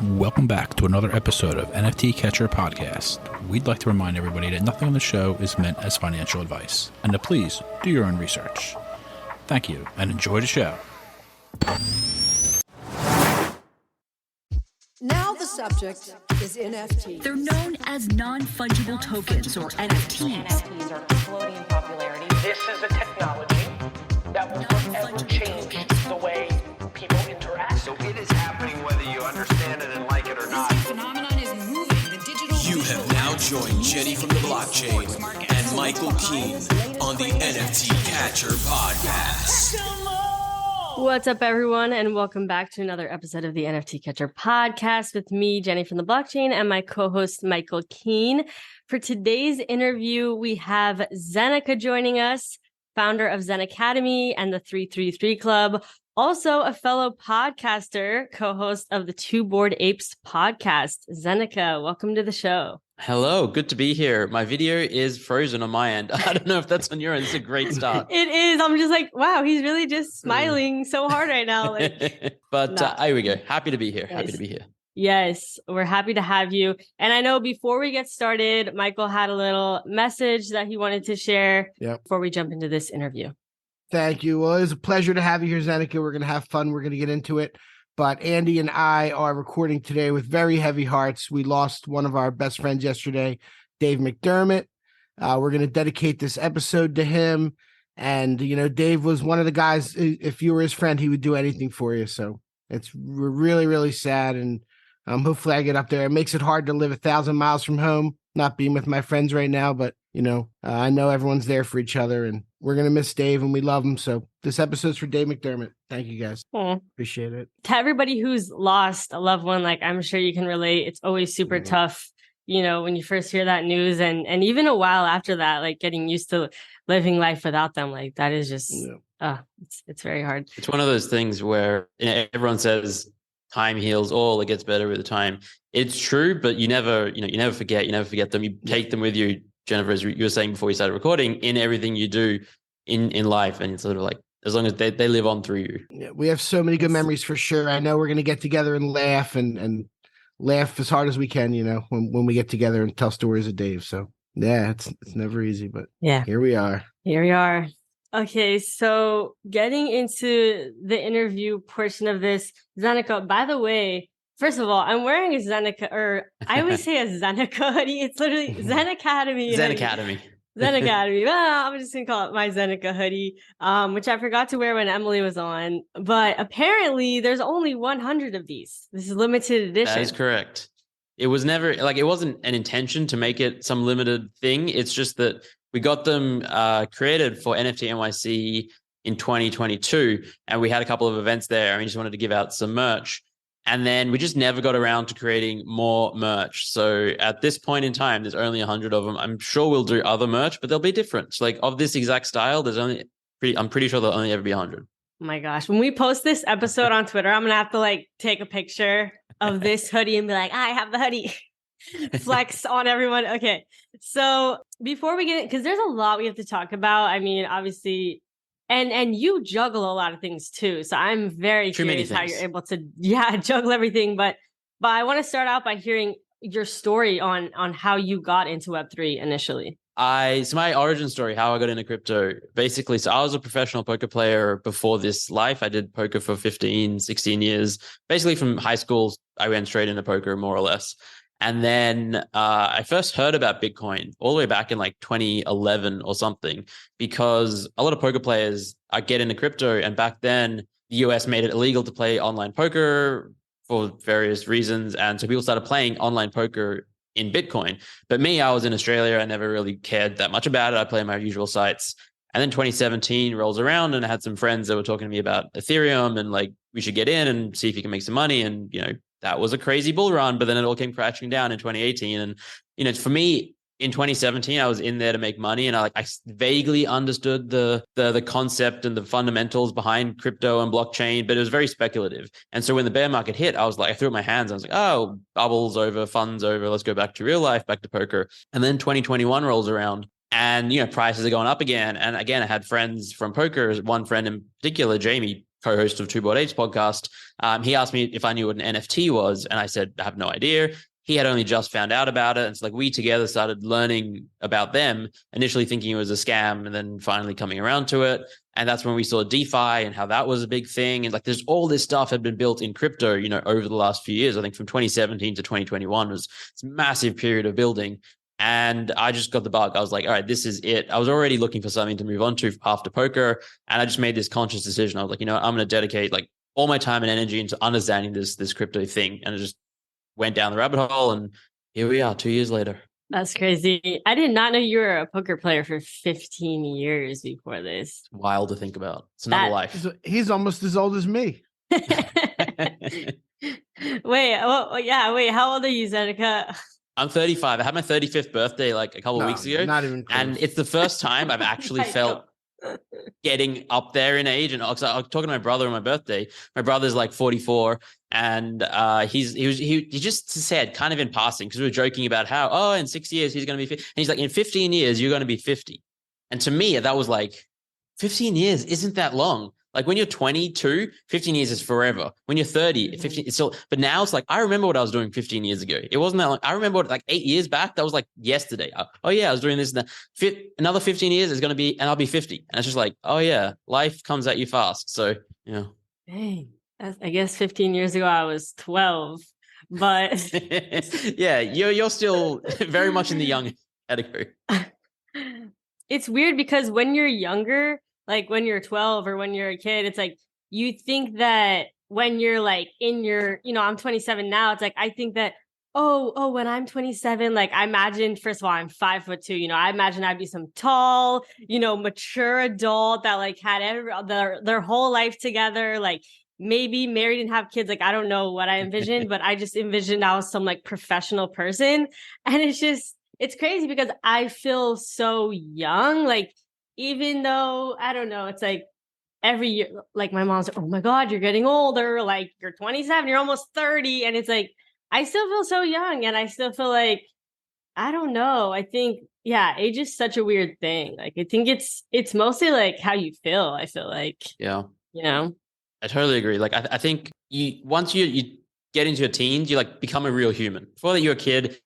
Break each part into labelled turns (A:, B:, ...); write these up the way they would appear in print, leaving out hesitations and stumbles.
A: Welcome back to another episode of NFT Catcher Podcast. We'd like to remind everybody that nothing on the show is meant as financial advice, and to please do your own research. Thank you, and enjoy the show.
B: Now the subject is NFTs.
C: They're known as non-fungible tokens, or NFTs.
D: NFTs are exploding in popularity.
E: This is a technology that will forever change the way people interact.
F: So it is happening whether you understand it and like it or not.
G: This phenomenon is moving. The digital.
H: You have now joined Jenny from the blockchain and Michael Keene on the NFT Catcher Podcast.
I: What's up, everyone, and welcome back to another episode of the NFT Catcher Podcast with me, Jenny from the blockchain, and my co-host, Michael Keene. For today's interview, we have Zeneca joining us, founder of Zen Academy and the 333 Club, also a fellow podcaster, co-host of the Two Bored Apes podcast. Zeneca, welcome to the show.
J: Hello, good to be here. My video is frozen on my end. I don't know if that's on your end. It's a great start.
I: It is. I'm just like, wow, he's really just smiling so hard right now.
J: But here we go. Happy to be here.
I: Yes.
J: Happy to be here.
I: Yes, we're happy to have you. And I know before we get started, Michael had a little message that he wanted to share before we jump into this interview.
K: Thank you. Well, it was a pleasure to have you here, Zeneca. We're going to have fun. We're going to get into it. But Andy and I are recording today with very heavy hearts. We lost one of our best friends yesterday, Dave McDermott. We're going to dedicate this episode to him. And, you know, Dave was one of the guys, if you were his friend, he would do anything for you. So it's really, really sad. And hopefully I get up there. It makes it hard to live 1,000 miles from home, not being with my friends right now. But, you know, I know everyone's there for each other. And we're going to miss Dave and we love him. So this episode's for Dave McDermott. Thank you, guys. Appreciate it.
I: To everybody who's lost a loved one, like I'm sure you can relate. It's always super tough, you know, when you first hear that news and even a while after that, like getting used to living life without them. Like that is just, it's very hard.
J: It's one of those things where everyone says time heals all, it gets better with time. It's true, but you never forget them. You take them with you, Jennifer, as you were saying before we started recording, in everything you do in life. And it's sort of like, as long as they live on through you.
K: Yeah, we have so many good memories for sure. I know we're going to get together and laugh and laugh as hard as we can, you know, when we get together and tell stories of Dave. So yeah, it's never easy, but here we are.
I: Here we are. Okay, so getting into the interview portion of this, Zeneca, by the way, first of all, I'm wearing a Zeneca, or I always say a Zeneca hoodie. It's literally Zen Academy.
J: Zen Academy.
I: Zen Academy. Well, I'm just going to call it my Zeneca hoodie, which I forgot to wear when Emily was on. But apparently there's only 100 of these. This is limited edition.
J: That is correct. It was never, it wasn't an intention to make it some limited thing. It's just that we got them created for NFT NYC in 2022. And we had a couple of events there. And we just wanted to give out some merch. And then we just never got around to creating more merch. So at this point in time, there's only 100 of them. I'm sure we'll do other merch, but they'll be different. So like of this exact style, I'm pretty sure there'll only ever be 100.
I: Oh my gosh. When we post this episode on Twitter, I'm going to have to take a picture of this hoodie and be like, I have the hoodie. Flex on everyone. Okay. So before we get in, because there's a lot we have to talk about. I mean, obviously, and you juggle a lot of things too. So I'm very curious how you're able to, juggle everything. But I want to start out by hearing your story on how you got into Web3 initially.
J: So my origin story, how I got into crypto, basically, so I was a professional poker player before this life. I did poker for 15, 16 years. Basically from high school, I went straight into poker more or less. And then I first heard about Bitcoin all the way back in 2011 or something, because a lot of poker players get into crypto. And back then, the US made it illegal to play online poker for various reasons. And so people started playing online poker in Bitcoin. But me, I was in Australia. I never really cared that much about it. I play my usual sites. And then 2017 rolls around and I had some friends that were talking to me about Ethereum and we should get in and see if you can make some money. And, that was a crazy bull run, but then it all came crashing down in 2018. And, for me in 2017, I was in there to make money and I vaguely understood the concept and the fundamentals behind crypto and blockchain, but it was very speculative. And so when the bear market hit, I threw up my hands. I was like, oh, bubbles over, funds over. Let's go back to real life, back to poker. And then 2021 rolls around and, prices are going up again. And again, I had friends from poker, one friend in particular, Jamie, co-host of Two Board Apes podcast. He asked me if I knew what an NFT was, and I said I have no idea. He had only just found out about it, and so like we together started learning about them. Initially thinking it was a scam, and then finally coming around to it. And that's when we saw DeFi and how that was a big thing. And like, there's all this stuff had been built in crypto, you know, over the last few years. I think from 2017 to 2021 was this massive period of building. And I just got the bug. I was like, all right, this is it. I was already looking for something to move on to after poker. And I just made this conscious decision. I was like, you know, I'm going to dedicate like all my time and energy into understanding this crypto thing. And it just went down the rabbit hole. And here we are 2 years later.
I: That's crazy. I did not know you were a poker player for 15 years before this.
J: It's wild to think about. It's another life.
K: He's almost as old as me.
I: Wait, wait, how old are you, Zeneca?
J: I'm 35. I had my 35th birthday like a couple of weeks ago.
K: Not even close.
J: And it's the first time I've actually felt getting up there in age. And I was talking to my brother on my birthday. My brother's like 44, and he just said, kind of in passing, because we were joking about how, in 6 years he's going to be 50. And he's like, in 15 years you're going to be 50. And to me that was like, 15 years isn't that long. Like when you're 22, 15 years is forever. When you're 30, 15, it's still, but now it's like, I remember what I was doing 15 years ago. It wasn't that long. I remember like 8 years back, that was like yesterday. Oh yeah, I was doing this and that. Another 15 years is going to be, and I'll be 50. And it's just like, oh yeah, life comes at you fast. So, yeah.
I: Dang. I guess 15 years ago I was 12, but
J: yeah, you're still very much in the young category.
I: It's weird because when you're younger, like when you're 12 or when you're a kid, it's like you think that when you're like in your, you know, I'm 27 now. It's like I think that, when I'm 27, like I imagine, first of all, I'm 5'2", you know, I imagine I'd be some tall, you know, mature adult that like had their whole life together, like maybe married and have kids. Like I don't know what I envisioned, but I just envisioned I was some like professional person. And it's crazy because I feel so young, like, even though, I don't know, it's like every year, like my mom's like, oh my God, you're getting older. Like you're 27, you're almost 30. And it's like, I still feel so young. And I still feel like, I don't know. I think, age is such a weird thing. Like, I think it's mostly like how you feel. I feel like,
J: yeah,
I: you know,
J: I totally agree. Like, I think once you get into your teens, you like become a real human. Before that, you're a kid.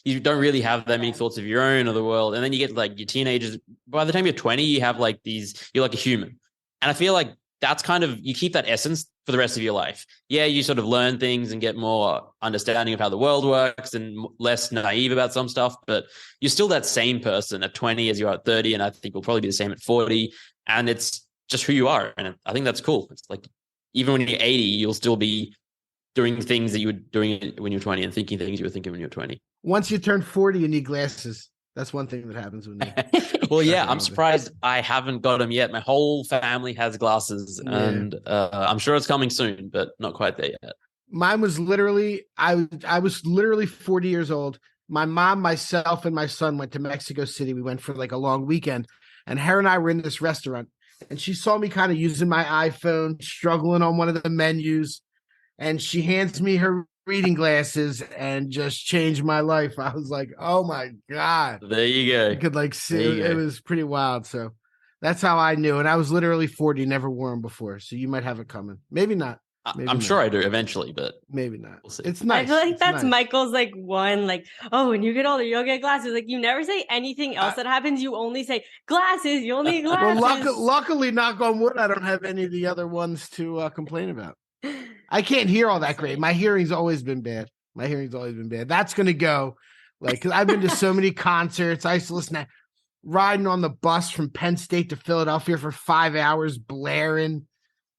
J: You don't really have that many thoughts of your own or the world. And then you get like your teenagers. By the time you're 20, you have like you're like a human. And I feel like that's kind of, you keep that essence for the rest of your life. Yeah, you sort of learn things and get more understanding of how the world works and less naive about some stuff, but you're still that same person at 20 as you are at 30. And I think we'll probably be the same at 40. And it's just who you are. And I think that's cool. It's like, even when you're 80, you'll still be doing things that you were doing when you're 20 and thinking things you were thinking when you're 20.
K: Once you turn 40, you need glasses. That's one thing that happens when you.
J: Well, yeah, I'm surprised I haven't got them yet. My whole family has glasses, and I'm sure it's coming soon, but not quite there yet.
K: Mine was literally, I was literally 40 years old. My mom, myself, and my son went to Mexico City. We went for like a long weekend, and her and I were in this restaurant, and she saw me kind of using my iPhone, struggling on one of the menus, and she hands me her reading glasses and just changed my life. I was like, oh my God.
J: There you go.
K: I could like see it was pretty wild. So that's how I knew. And I was literally 40, never wore them before. So you might have it coming. Maybe not.
J: I'm sure I do eventually, but
K: maybe not.
J: We'll see.
K: It's nice.
I: I feel like
K: it's
I: that's
K: nice.
I: Michael's like one, like, when you get older, you'll get glasses. Like you never say anything else that happens. You only say glasses. You'll need glasses.
K: Well, luckily, knock on wood, I don't have any of the other ones to complain about. I can't hear all that great. My hearing's always been bad. That's going to go. Like, cause I've been to so many concerts. I used to listen to riding on the bus from Penn State to Philadelphia for 5 hours, blaring,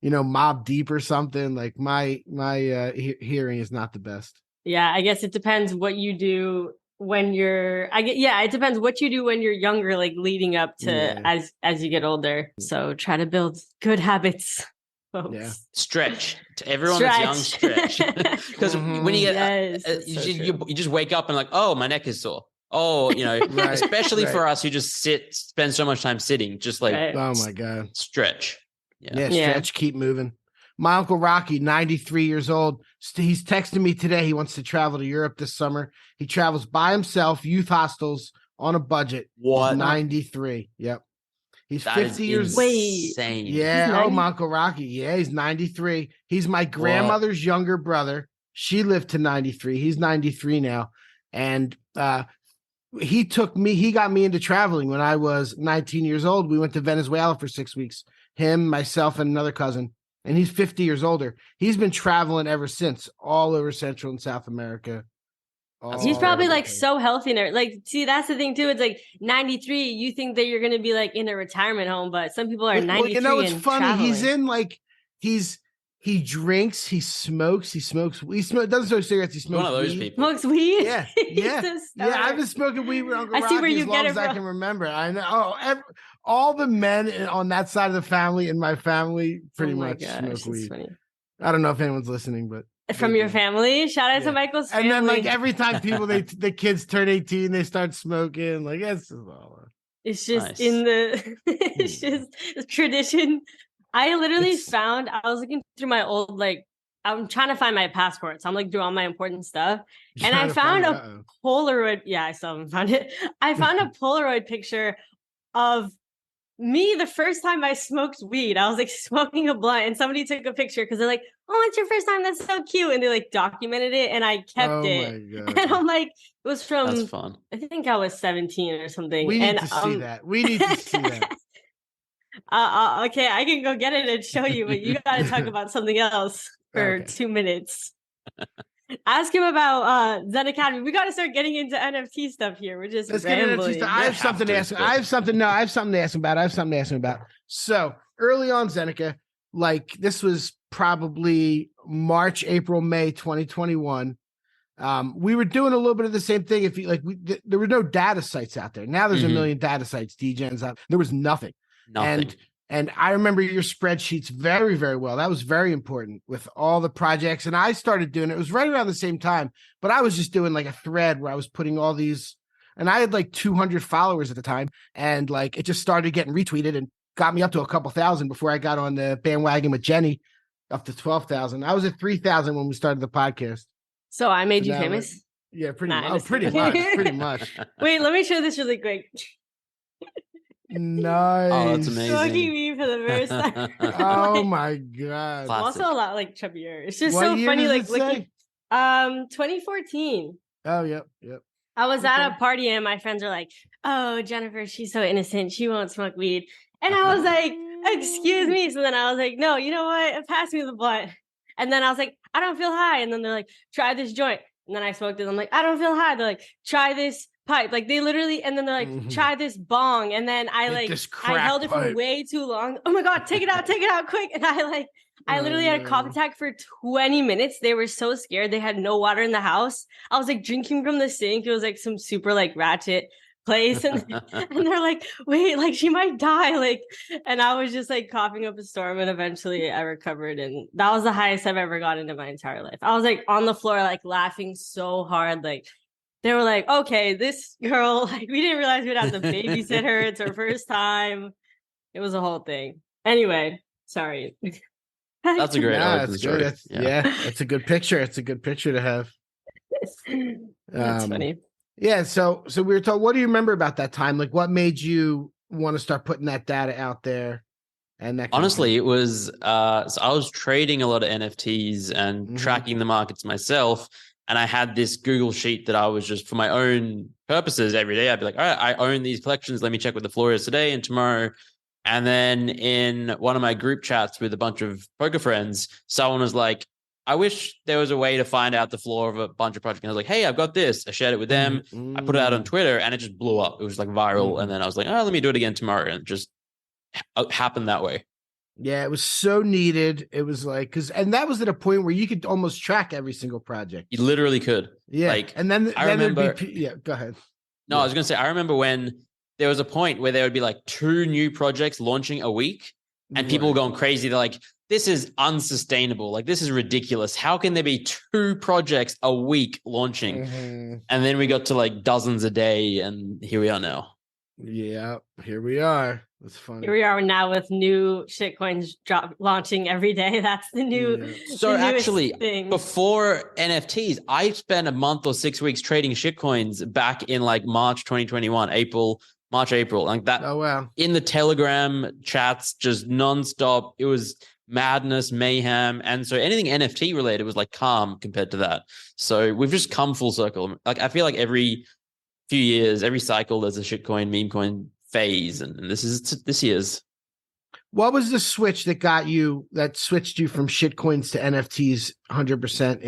K: Mobb Deep or something. Like my hearing is not the best.
I: Yeah, I guess it depends what you do when you're. It depends what you do when you're younger, like leading up to as you get older. So try to build good habits. Folks.
K: Yeah,
J: stretch to everyone that's young. Stretch because when you get you just wake up and like, oh, my neck is sore. Oh, right, especially for us who just spend so much time sitting, just like
K: oh my God,
J: stretch.
K: Stretch, keep moving. My Uncle Rocky, 93 years old. He's texting me today. He wants to travel to Europe this summer. He travels by himself, youth hostels on a budget.
J: What?
K: He's 93. Yep. He's
J: That
K: 50 years.
J: insane.
K: Yeah. Oh, my Uncle Rocky. Yeah, he's 93. He's my grandmother's younger brother. She lived to 93. He's 93 now. And he got me into traveling when I was 19 years old. We went to Venezuela for 6 weeks. Him, myself, and another cousin. And he's 50 years older. He's been traveling ever since, all over Central and South America.
I: He's probably like so healthy now. Like, see, that's the thing too. It's like 93. You think that you're gonna be like in a retirement home, but some people are 93.
K: You know, it's funny.
I: Traveling.
K: He's in like he drinks, he smokes, doesn't smoke cigarettes, he smokes
J: One of those
K: weed.
J: people.
I: Smokes weed.
K: Yeah, I've been smoking weed with Uncle
I: I see
K: Rocky
I: where you
K: as long
I: get it
K: as I
I: from.
K: can remember. I know. Oh, all the men on that side of the family in my family pretty much smoke weed.
I: Funny.
K: I don't know if anyone's listening, but
I: From your family, shout out to Michael's family.
K: And then like every time people the kids turn 18, they start smoking. Like it's
I: just
J: Nice.
I: in the it's just a tradition. I literally found, I was looking through my old, like, I'm trying to find my passport. So I'm like through all my important stuff. And I found a Polaroid. Yeah, I still haven't found it. I found a Polaroid picture of me the first time I smoked weed. I was like smoking a blunt and somebody took a picture because they're like, oh, it's your first time. That's so cute. And they like documented it and I kept it.
K: My God.
I: And I'm like, it was from,
J: That's fun.
I: I think I was 17 or something.
K: We need to see that. We need to see that.
I: Okay, I can go get it and show you, but you got to talk about something else for 2 minutes. Ask him about Zen Academy. We got to start getting into NFT stuff here. We're just rambling.
K: I have something to ask. I have something to ask him about. So early on, Zeneca, like this was probably March, April, May 2021. We were doing a little bit of the same thing. There were no data sites out there. Now there's a million data sites, DGens out. There was nothing. And I remember your spreadsheets very, very well. That was very important with all the projects. And I started doing it. It was right around the same time, but I was just doing like a thread where I was putting all these, and I had like 200 followers at the time. And like, it just started getting retweeted and got me up to a couple thousand before I got on the bandwagon with Jenny up to 12,000. I was at 3,000 when we started the podcast.
I: So I made you famous?
K: Yeah, pretty much.
I: Wait, let me show this really quick.
K: Nice.
J: Oh, that's amazing.
I: Smoking me for the first time.
K: Oh my God.
I: I'm also a lot like chubbier. It's just
K: What
I: so
K: year
I: funny.
K: does
I: Like
K: it
I: looking,
K: say?
I: 2014.
K: Oh, yep.
I: I was at a party and my friends are like, oh, Jennifer, she's so innocent. She won't smoke weed. And I was like, excuse me. So then I was like, no, you know what? Pass me the blunt. And then I was like, I don't feel high. And then they're like, try this joint. And then I smoked it. I'm like, I don't feel high. They're like, try this pipe. Like they literally, and then they're like, try this bong. And then I held it for way too long. Oh my God, take it out quick. And I literally had a cough attack for 20 minutes. They were so scared. They had no water in the house. I was like drinking from the sink. It was like some super like ratchet place. And they're like, wait, like she might die. Like, and I was just like coughing up a storm and eventually I recovered. And that was the highest I've ever gotten in my entire life. I was like on the floor, like laughing so hard. Like they were like, okay, this girl, like we didn't realize we'd have to babysit her. It's her first time. It was a whole thing. Anyway, sorry.
J: That's a great
K: origin story. It's a good picture. It's a good picture to have.
I: That's funny.
K: Yeah, so we were told, what do you remember about that time? Like what made you want to start putting that data out there? And that
J: honestly, it was so I was trading a lot of NFTs and tracking the markets myself. And I had this Google sheet that I was just for my own purposes every day. I'd be like, all right, I own these collections. Let me check what the floor is today and tomorrow. And then in one of my group chats with a bunch of poker friends, someone was like, I wish there was a way to find out the floor of a bunch of projects. And I was like, hey, I've got this. I shared it with them. I put it out on Twitter and it just blew up. It was like viral. And then I was like, oh, let me do it again tomorrow. And it just happened that way.
K: Yeah, it was so needed. It was like, and that was at a point where you could almost track every single project.
J: You literally could.
K: Yeah.
J: Like,
K: and then
J: I remember,
K: go ahead.
J: No, I was going to say, I remember when there was a point where there would be like 2 new projects launching a week and people were going crazy. They're like, this is unsustainable. Like, this is ridiculous. How can there be 2 projects a week launching? And then we got to like dozens a day and here we are now.
K: Yeah, here we are. That's funny.
I: Here we are now with new shitcoins launching every day. That's the new.
J: So actually, before NFTs, I spent a month or 6 weeks trading shitcoins back in like March 2021, April March, April, like that.
K: Oh, wow.
J: In the Telegram chats, just nonstop. It was madness, mayhem. And so anything NFT related was like calm compared to that. So we've just come full circle. Like I feel like every few years, every cycle, there's a shitcoin, meme coin phase. And this is this year's.
K: What was the switch that switched you from shitcoins to NFTs 100%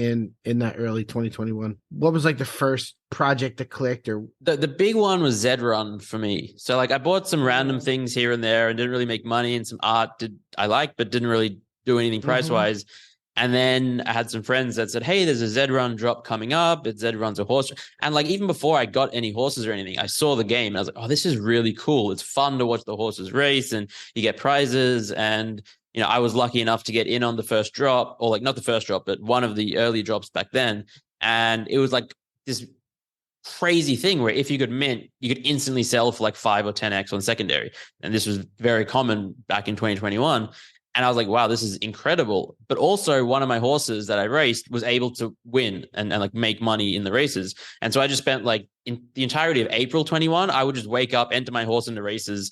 K: in that early 2021? What was like the first project that clicked? Or
J: the big one was Zedrun for me. So like I bought some random things here and there and didn't really make money, and some art I liked, but didn't really do anything price wise. And then I had some friends that said, hey, there's a Zedrun drop coming up. Zedrun's a horse. And like, even before I got any horses or anything, I saw the game and I was like, oh, this is really cool. It's fun to watch the horses race and you get prizes. And, you know, I was lucky enough to get in on the first drop, or like not the first drop, but one of the early drops back then. And it was like this crazy thing where if you could mint, you could instantly sell for like 5 or 10x on secondary. And this was very common back in 2021. And I was like, wow, this is incredible. But also one of my horses that I raced was able to win and like make money in the races. And so I just spent like in the entirety of April 21, I would just wake up, enter my horse into races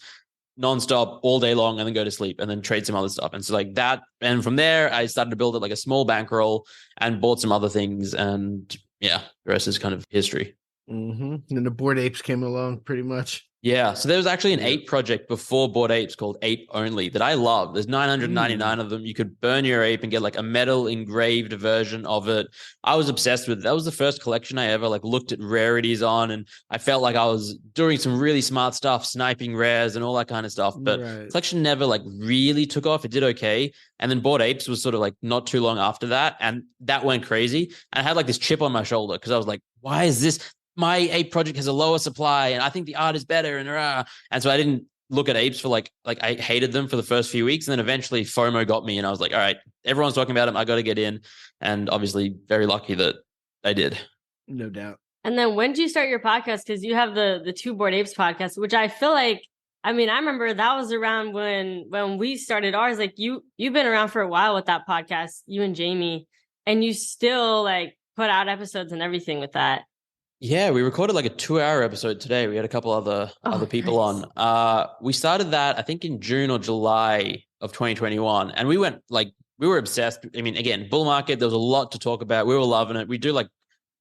J: nonstop all day long, and then go to sleep and then trade some other stuff. And so like that. And from there, I started to build it like a small bankroll and bought some other things. And yeah, the rest is kind of history.
K: And then the Bored Apes came along pretty much.
J: Yeah. So there was actually an ape project before Bored Apes called Ape Only that I love. There's 999 of them. You could burn your ape and get like a metal engraved version of it. I was obsessed with it. That was the first collection I ever like looked at rarities on. And I felt like I was doing some really smart stuff, sniping rares and all that kind of stuff. But collection never like really took off. It did okay. And then Bored Apes was sort of like not too long after that. And that went crazy. And I had like this chip on my shoulder because I was like, why is this? My ape project has a lower supply and I think the art is better. And so I didn't look at apes for like I hated them for the first few weeks. And then eventually FOMO got me and I was like, all right, everyone's talking about them. I got to get in. And obviously very lucky that I did.
K: No doubt.
I: And then when did you start your podcast? Because you have the two Bored Apes podcast, which I feel like, I mean, I remember that was around when we started ours. Like you've been around for a while with that podcast, you and Jamie, and you still like put out episodes and everything with that.
J: Yeah, we recorded like a 2-hour episode today. We had a couple other people on. We started that, I think, in June or July of 2021. And we were obsessed. I mean, again, bull market, there was a lot to talk about. We were loving it. We do like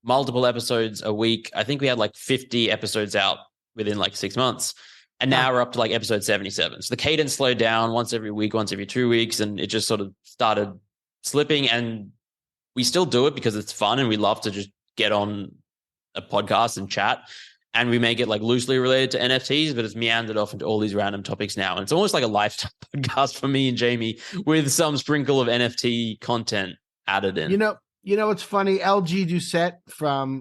J: multiple episodes a week. I think we had like 50 episodes out within like 6 months. And now we're up to like episode 77. So the cadence slowed down once every week, once every 2 weeks. And it just sort of started slipping. And we still do it because it's fun and we love to just get on a podcast and chat, and we make it like loosely related to NFTs, but it's meandered off into all these random topics now. And it's almost like a lifestyle podcast for me and Jamie with some sprinkle of NFT content added in.
K: You know, it's funny. LG Doucette from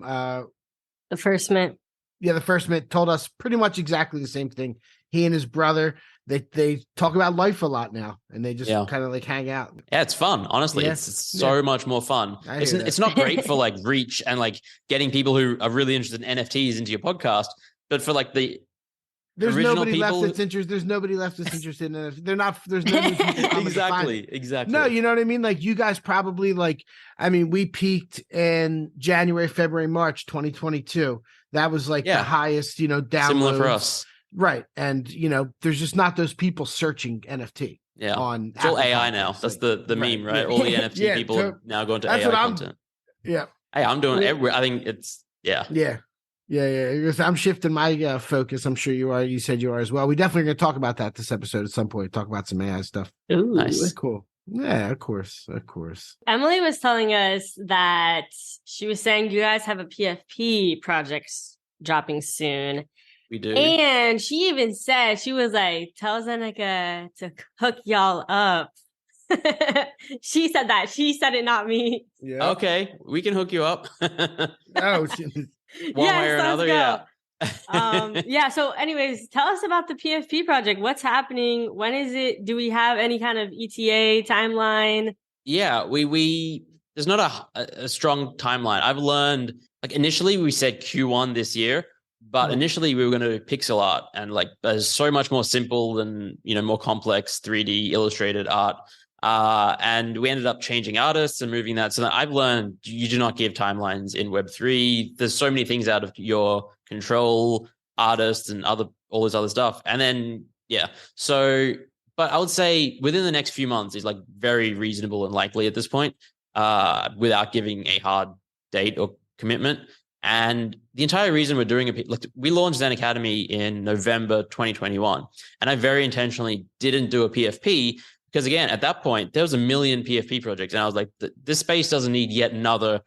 I: The First Mint.
K: Yeah, The First Mint told us pretty much exactly the same thing. He and his brother, they talk about life a lot now, and they just kind of like hang out.
J: Yeah, it's fun. Honestly, it's so much more fun. It's not great for like reach and like getting people who are really interested in NFTs into your podcast, but for like
K: there's nobody left that's interested. There's nobody left that's interested in it. They're not. There's no new people
J: exactly.
K: No, you know what I mean. Like you guys probably like. I mean, we peaked in January, February, March, 2022. That was like the highest, downloads.
J: Similar for us.
K: Right. And, there's just not those people searching NFT.
J: Yeah.
K: On
J: it's all AI now. That's the meme, right? All the NFT people are now going to AI content.
K: Yeah.
J: Hey, I'm doing I think it's,
K: Yeah. Because I'm shifting my focus. I'm sure you are. You said you are as well. We definitely going to talk about that this episode at some point. Talk about some AI stuff.
I: Ooh,
J: nice.
K: Cool. Yeah, of course.
I: Emily was telling us that she was saying you guys have a PFP project dropping soon.
J: We do.
I: And she even said, she was like, tell Zeneca to hook y'all up. She said that. She said it, not me.
K: Yeah.
J: Okay. We can hook you up.
K: Oh,
J: One way or another.
I: Yeah. So anyways, tell us about the PFP project. What's happening? When is it? Do we have any kind of ETA timeline?
J: Yeah, we there's not a strong timeline. I've learned, like, initially we said Q1 this year, but initially we were going to do pixel art, and like there's so much more simple than, more complex 3D illustrated art. And we ended up changing artists and moving that. So that I've learned you do not give timelines in Web3. There's so many things out of your control, artists and other all this other stuff. And then, so, but I would say within the next few months is like very reasonable and likely at this point, without giving a hard date or commitment. And the entire reason we're doing it, like we launched Zen Academy in November 2021, and I very intentionally didn't do a PFP because, again, at that point there was a million PFP projects, and I was like, this space doesn't need yet another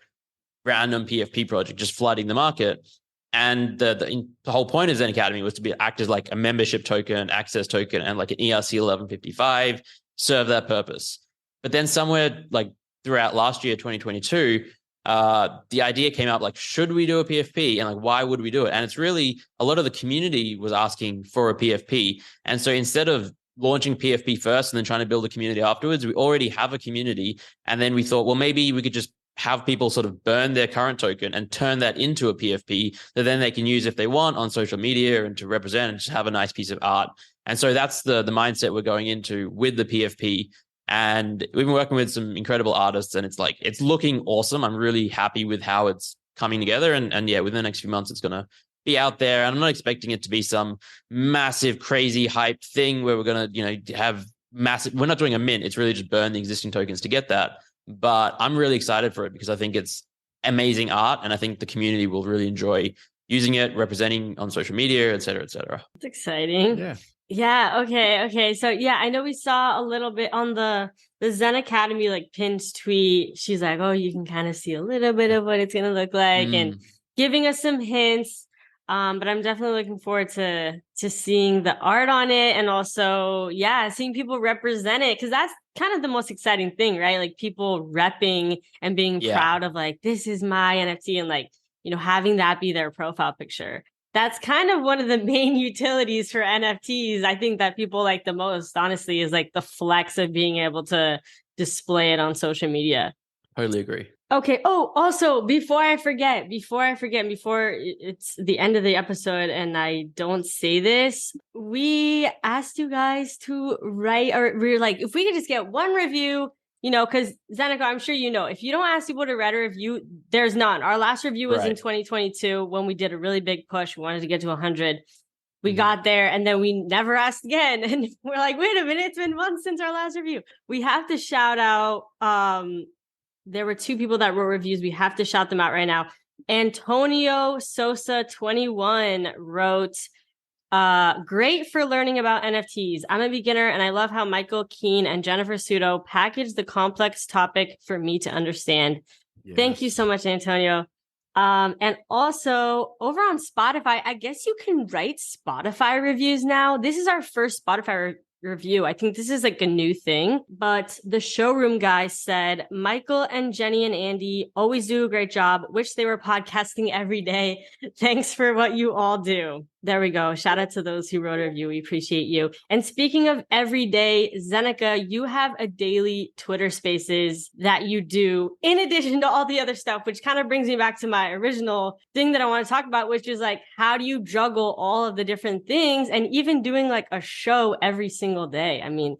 J: random PFP project just flooding the market. And the whole point of Zen Academy was to act as like a membership token, access token, and like an ERC 1155, serve that purpose. But then somewhere like throughout last year, 2022. The idea came up like, should we do a PFP? And like, why would we do it? And it's really, a lot of the community was asking for a PFP. And so instead of launching PFP first and then trying to build a community afterwards, we already have a community. And then we thought, well, maybe we could just have people sort of burn their current token and turn that into a PFP that then they can use if they want on social media and to represent and just have a nice piece of art. And so that's the mindset we're going into with the PFP. And we've been working with some incredible artists, and it's like, it's looking awesome. I'm really happy with how it's coming together. And yeah, within the next few months, it's going to be out there. And I'm not expecting it to be some massive, crazy hype thing where we're going to, have massive, we're not doing a mint. It's really just burn the existing tokens to get that. But I'm really excited for it because I think it's amazing art. And I think the community will really enjoy using it, representing on social media, et cetera, et cetera.
I: It's exciting.
K: Yeah.
I: Yeah. Okay. So yeah, I know we saw a little bit on the Zen Academy, like pinned tweet. She's like, oh, you can kind of see a little bit of what it's going to look like and giving us some hints. But I'm definitely looking forward to seeing the art on it. And also, seeing people represent it. Cause that's kind of the most exciting thing, right? Like people repping and being proud of like, this is my NFT, and like, having that be their profile picture. That's kind of one of the main utilities for NFTs. I think that people like the most, honestly, is like the flex of being able to display it on social media.
J: Totally agree.
I: Okay. Oh, also, before it's the end of the episode and I don't say this, we asked you guys to write, or we're like, if we could just get one review, because Zeneca, I'm sure if you don't ask people to write a review, there's none. Our last review was in 2022 when we did a really big push. We wanted to get to 100. We got there and then we never asked again. And we're like, wait a minute, it's been months since our last review. We have to shout out, there were 2 people that wrote reviews. We have to shout them out right now. Antonio Sosa 21 wrote, great for learning about NFTs. I'm a beginner and I love how Michael Keane and Jennifer Sudo packaged the complex topic for me to understand. Yes. Thank you so much, Antonio. And also over on Spotify, I guess you can write Spotify reviews now. This is our first Spotify review. I think this is like a new thing, but the showroom guy said, Michael and Jenny and Andy always do a great job. Wish they were podcasting every day. Thanks for what you all do. There we go. Shout out to those who wrote a review. We appreciate you. And speaking of every day, Zeneca, you have a daily Twitter Spaces that you do in addition to all the other stuff, which kind of brings me back to my original thing that I want to talk about, which is like, how do you juggle all of the different things and even doing like a show every single day? I mean,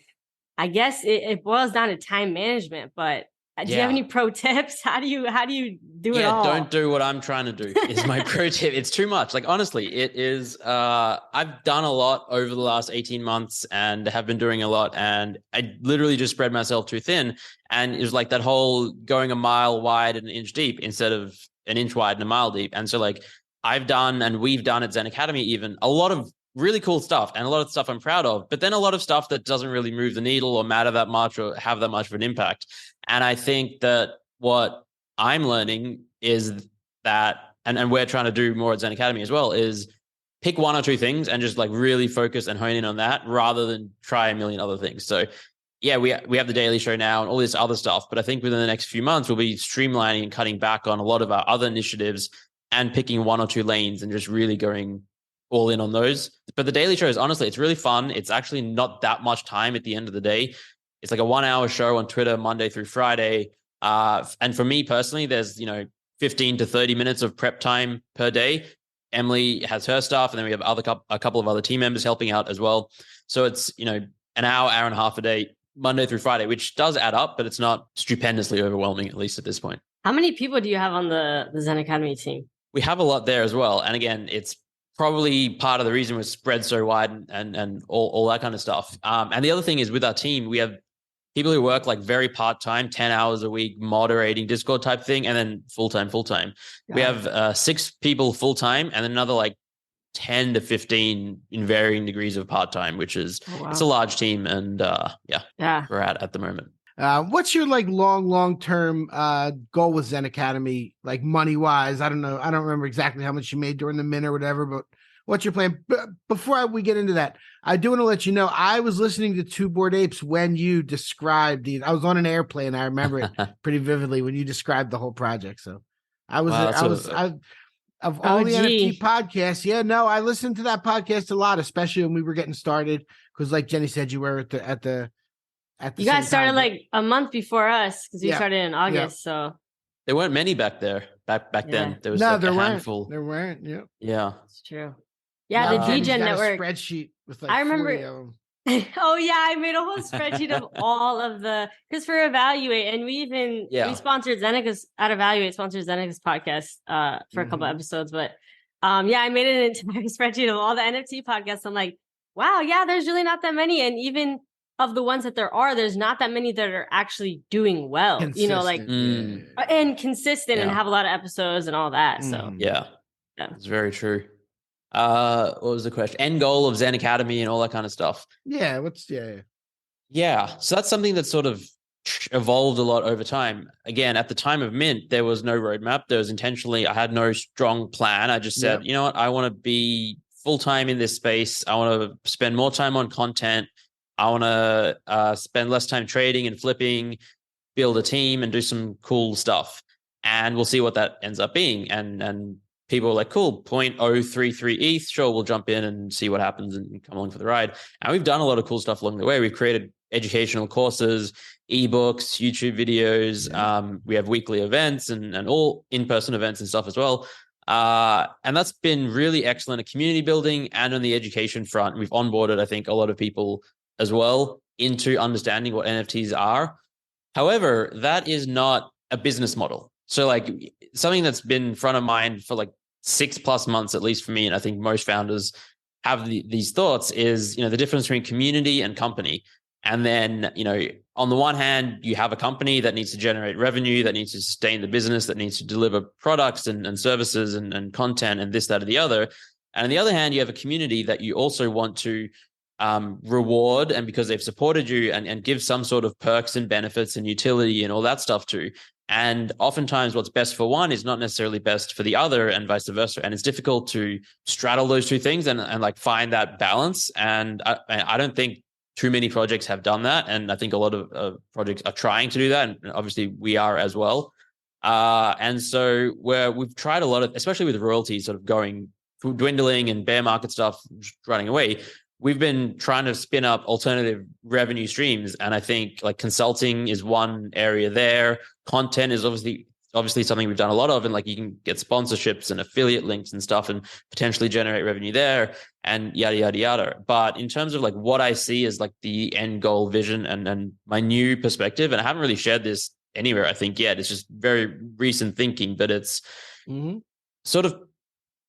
I: I guess it boils down to time management, but do you have any pro tips? How do you do it all?
J: Don't do what I'm trying to do is my pro tip. It's too much. Like, honestly, it is, I've done a lot over the last 18 months and have been doing a lot. And I literally just spread myself too thin. And it was like that whole going a mile wide and an inch deep instead of an inch wide and a mile deep. And so like I've done, and we've done at Zen Academy, even a lot of really cool stuff and a lot of stuff I'm proud of, but then a lot of stuff that doesn't really move the needle or matter that much or have that much of an impact. And I think that what I'm learning is that, and we're trying to do more at Zen Academy as well, is pick 1 or 2 things and just like really focus and hone in on that rather than try a million other things. So yeah, we have the daily show now and all this other stuff, but I think within the next few months, we'll be streamlining and cutting back on a lot of our other initiatives and picking 1 or 2 lanes and just really going all in on those. But the daily show is, honestly, it's really fun. It's actually not that much time at the end of the day. It's like a 1-hour show on Twitter, Monday through Friday. And for me personally, there's, 15 to 30 minutes of prep time per day. Emily has her stuff, and then we have a couple of other team members helping out as well. So it's, an hour and a half a day, Monday through Friday, which does add up, but it's not stupendously overwhelming, at least at this point.
I: How many people do you have on the Zen Academy team?
J: We have a lot there as well. And again, it's probably part of the reason we're spread so wide and all that kind of stuff. And the other thing is with our team, we have people who work like very part-time, 10 hours a week, moderating Discord type thing, and then full-time. We have 6 people full-time and another like 10 to 15 in varying degrees of part-time, which is, it's a large team. And we're at the moment.
K: What's your like long-term goal with Zen Academy, like money-wise? I don't know. I don't remember exactly how much you made during the min or whatever, but what's your plan? Before we get into that, I do want to let you know, I was listening to Two Bored Apes when you described I was on an airplane. I remember it pretty vividly when you described the whole project. So of all the NFT podcasts. Yeah, no, I listened to that podcast a lot, especially when we were getting started. Cause like Jenny said, you were at the
I: you guys started like a month before us because we started in August. So
J: there weren't many back then. There was like a handful.
K: There weren't. Yeah.
J: Yeah.
I: It's true. Yeah. The DGen network
K: sponsored with like
I: I remember.
K: 40 of them.
I: Oh yeah, I made a whole spreadsheet of all of the because for Evaluate, and we sponsored Zeneca's at Evaluate sponsored Zeneca's podcast for a couple episodes, but I made it into my spreadsheet of all the NFT podcasts. I'm like, wow, yeah, there's really not that many, and even of the ones that there's not that many that are actually doing well, consistent. And consistent and have a lot of episodes and all that. So
J: yeah, it's very true. What was the question? End goal of Zen Academy and all that kind of stuff.
K: Yeah.
J: So that's something that sort of evolved a lot over time. Again, at the time of Mint, there was no roadmap. I had no strong plan. I just said, you know what? I want to be full-time in this space. I want to spend more time on content. I want to spend less time trading and flipping, build a team and do some cool stuff. And we'll see what that ends up being. And people were like, cool, 0.033 ETH. Sure, we'll jump in and see what happens and come along for the ride. And we've done a lot of cool stuff along the way. We've created educational courses, ebooks, YouTube videos. We have weekly events and all in-person events and stuff as well. And that's been really excellent at community building and on the education front. We've onboarded, I think, a lot of people as well into understanding what NFTs are. However, that is not a business model. So like something that's been front of mind for like 6+ months, at least for me, and I think most founders have these thoughts is, the difference between community and company. And then, on the one hand, you have a company that needs to generate revenue, that needs to sustain the business, that needs to deliver products and services and content and this, that, or the other. And on the other hand, you have a community that you also want to reward, and because they've supported you and give some sort of perks and benefits and utility and all that stuff too. And oftentimes what's best for one is not necessarily best for the other and vice versa. And it's difficult to straddle those two things and like find that balance. And I don't think too many projects have done that. And I think a lot of projects are trying to do that. And obviously we are as well. And so we've tried a lot of, especially with royalties sort of dwindling and bear market stuff running away, we've been trying to spin up alternative revenue streams. And I think like consulting is one area there. Content is obviously something we've done a lot of, and like you can get sponsorships and affiliate links and stuff and potentially generate revenue there and yada, yada, yada. But in terms of like what I see as like the end goal vision and my new perspective, and I haven't really shared this anywhere, I think yet, it's just very recent thinking, but it's sort of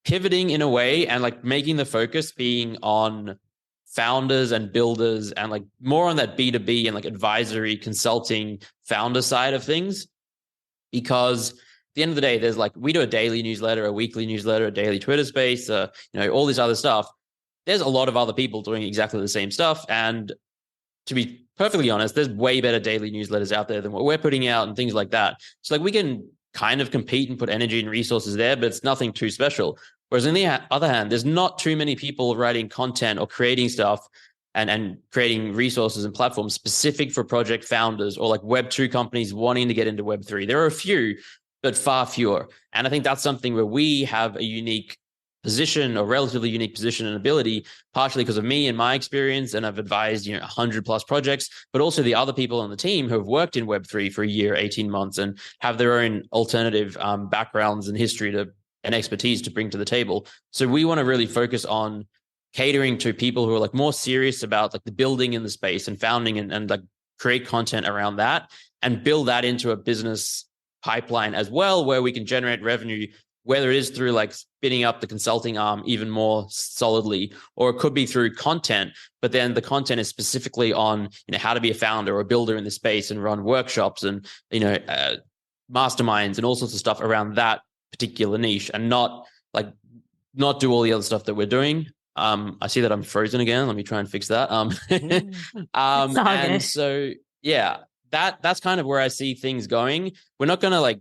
J: pivoting in a way and like making the focus being on founders and builders and like more on that B2B and like advisory consulting founder side of things. Because at the end of the day, there's like, we do a daily newsletter, a weekly newsletter, a daily Twitter space, all this other stuff. There's a lot of other people doing exactly the same stuff. And to be perfectly honest, there's way better daily newsletters out there than what we're putting out and things like that. So like we can kind of compete and put energy and resources there, but it's nothing too special. Whereas on the other hand, there's not too many people writing content or creating stuff and creating resources and platforms specific for project founders or like Web2 companies wanting to get into Web3. There are a few, but far fewer. And I think that's something where we have a unique position, or relatively unique position and ability, partially because of me and my experience. And I've advised, 100+ projects, but also the other people on the team who have worked in Web3 for a year, 18 months, and have their own alternative backgrounds and history and expertise to bring to the table. So we want to really focus on catering to people who are like more serious about like the building in the space and founding and like create content around that and build that into a business pipeline as well, where we can generate revenue whether it is through like spinning up the consulting arm even more solidly, or it could be through content, but then the content is specifically on, how to be a founder or a builder in the space and run workshops and, masterminds and all sorts of stuff around that particular niche, and not do all the other stuff that we're doing. I see that I'm frozen again. Let me try and fix that. And so, yeah, that's kind of where I see things going. We're not going to like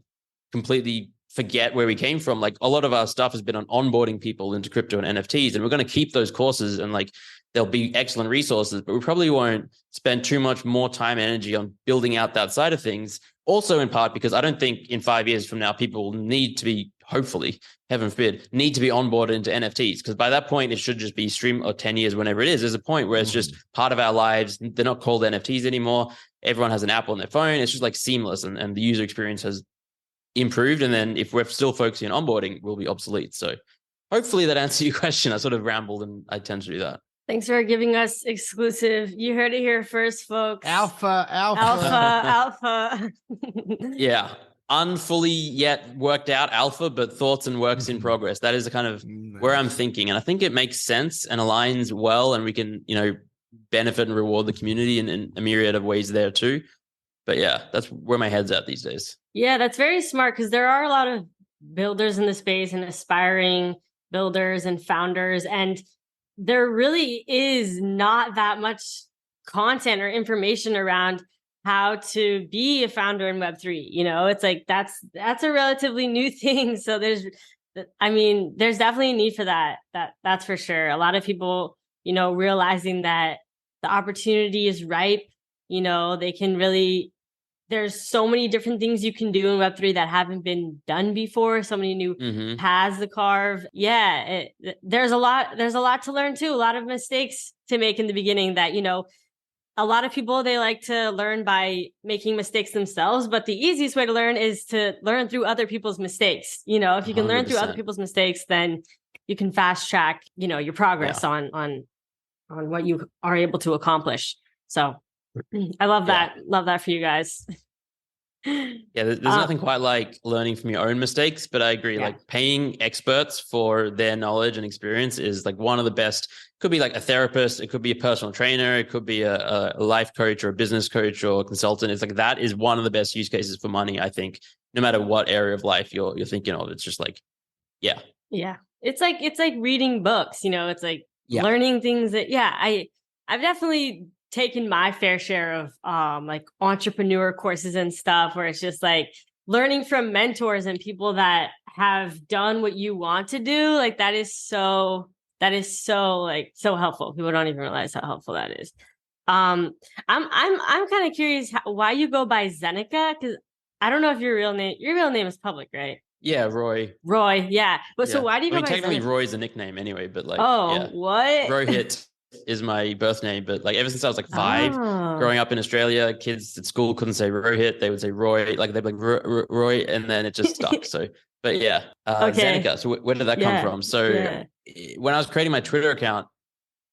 J: completely forget where we came from. Like a lot of our stuff has been on onboarding people into crypto and NFTs, and we're going to keep those courses, and like there'll be excellent resources, but we probably won't spend too much more time and energy on building out that side of things. Also in part because I don't think in 5 years from now, people need to be, hopefully, heaven forbid, need to be onboarded into NFTs. Because by that point, it should just be stream, or 10 years, whenever it is, there's a point where it's just part of our lives. They're not called NFTs anymore. Everyone has an app on their phone. It's just like seamless, and the user experience has improved. And then if we're still focusing on onboarding, we'll be obsolete. So hopefully that answers your question. I sort of rambled, and I tend to do that.
I: Thanks for giving us exclusive. You heard it here first, folks.
K: Alpha.
J: Yeah. Unfully yet worked out alpha, but thoughts and works in progress. That is kind of where I'm thinking. And I think it makes sense and aligns well, and we can, benefit and reward the community in a myriad of ways there too. But yeah, that's where my head's at these days.
I: Yeah, that's very smart, because there are a lot of builders in the space and aspiring builders and founders, and there really is not that much content or information around how to be a founder in Web3. It's like that's a relatively new thing. So there's definitely a need for that. That's for sure. A lot of people, realizing that the opportunity is ripe. They can really, there's so many different things you can do in Web3 that haven't been done before. So many new paths to carve. Yeah, there's a lot to learn too. A lot of mistakes to make in the beginning that, a lot of people, they like to learn by making mistakes themselves, but the easiest way to learn is to learn through other people's mistakes. If you can learn through other people's mistakes, then you can fast track, your progress on what you are able to accomplish. So I love that. Love that for you guys.
J: Yeah, there's nothing quite like learning from your own mistakes, but I agree. Like paying experts for their knowledge and experience is like one of the best. Could be like a therapist, it could be a personal trainer, it could be a life coach or a business coach or a consultant. It's like that is one of the best use cases for money, I think, no matter what area of life you're thinking of. It's just like, yeah. It's
I: like reading books, it's like learning things that, I've definitely taken my fair share of like entrepreneur courses and stuff, where it's just like learning from mentors and people that have done what you want to do. Like that is so like so helpful. People don't even realize how helpful that is. I'm kind of curious why you go by Zeneca, because I don't know if your real name is public, right?
J: Yeah, Roy.
I: Yeah. But so why do you go by
J: technically
I: Zeneca?
J: Roy is a nickname anyway, but like
I: what?
J: Rohit is my birth name, but like ever since I was like 5, growing up in Australia, kids at school couldn't say Rohit, they would say Roy, like they'd be like Roy, and then it just stuck. So but yeah, Zeneca. So where did that come from? So when I was creating my Twitter account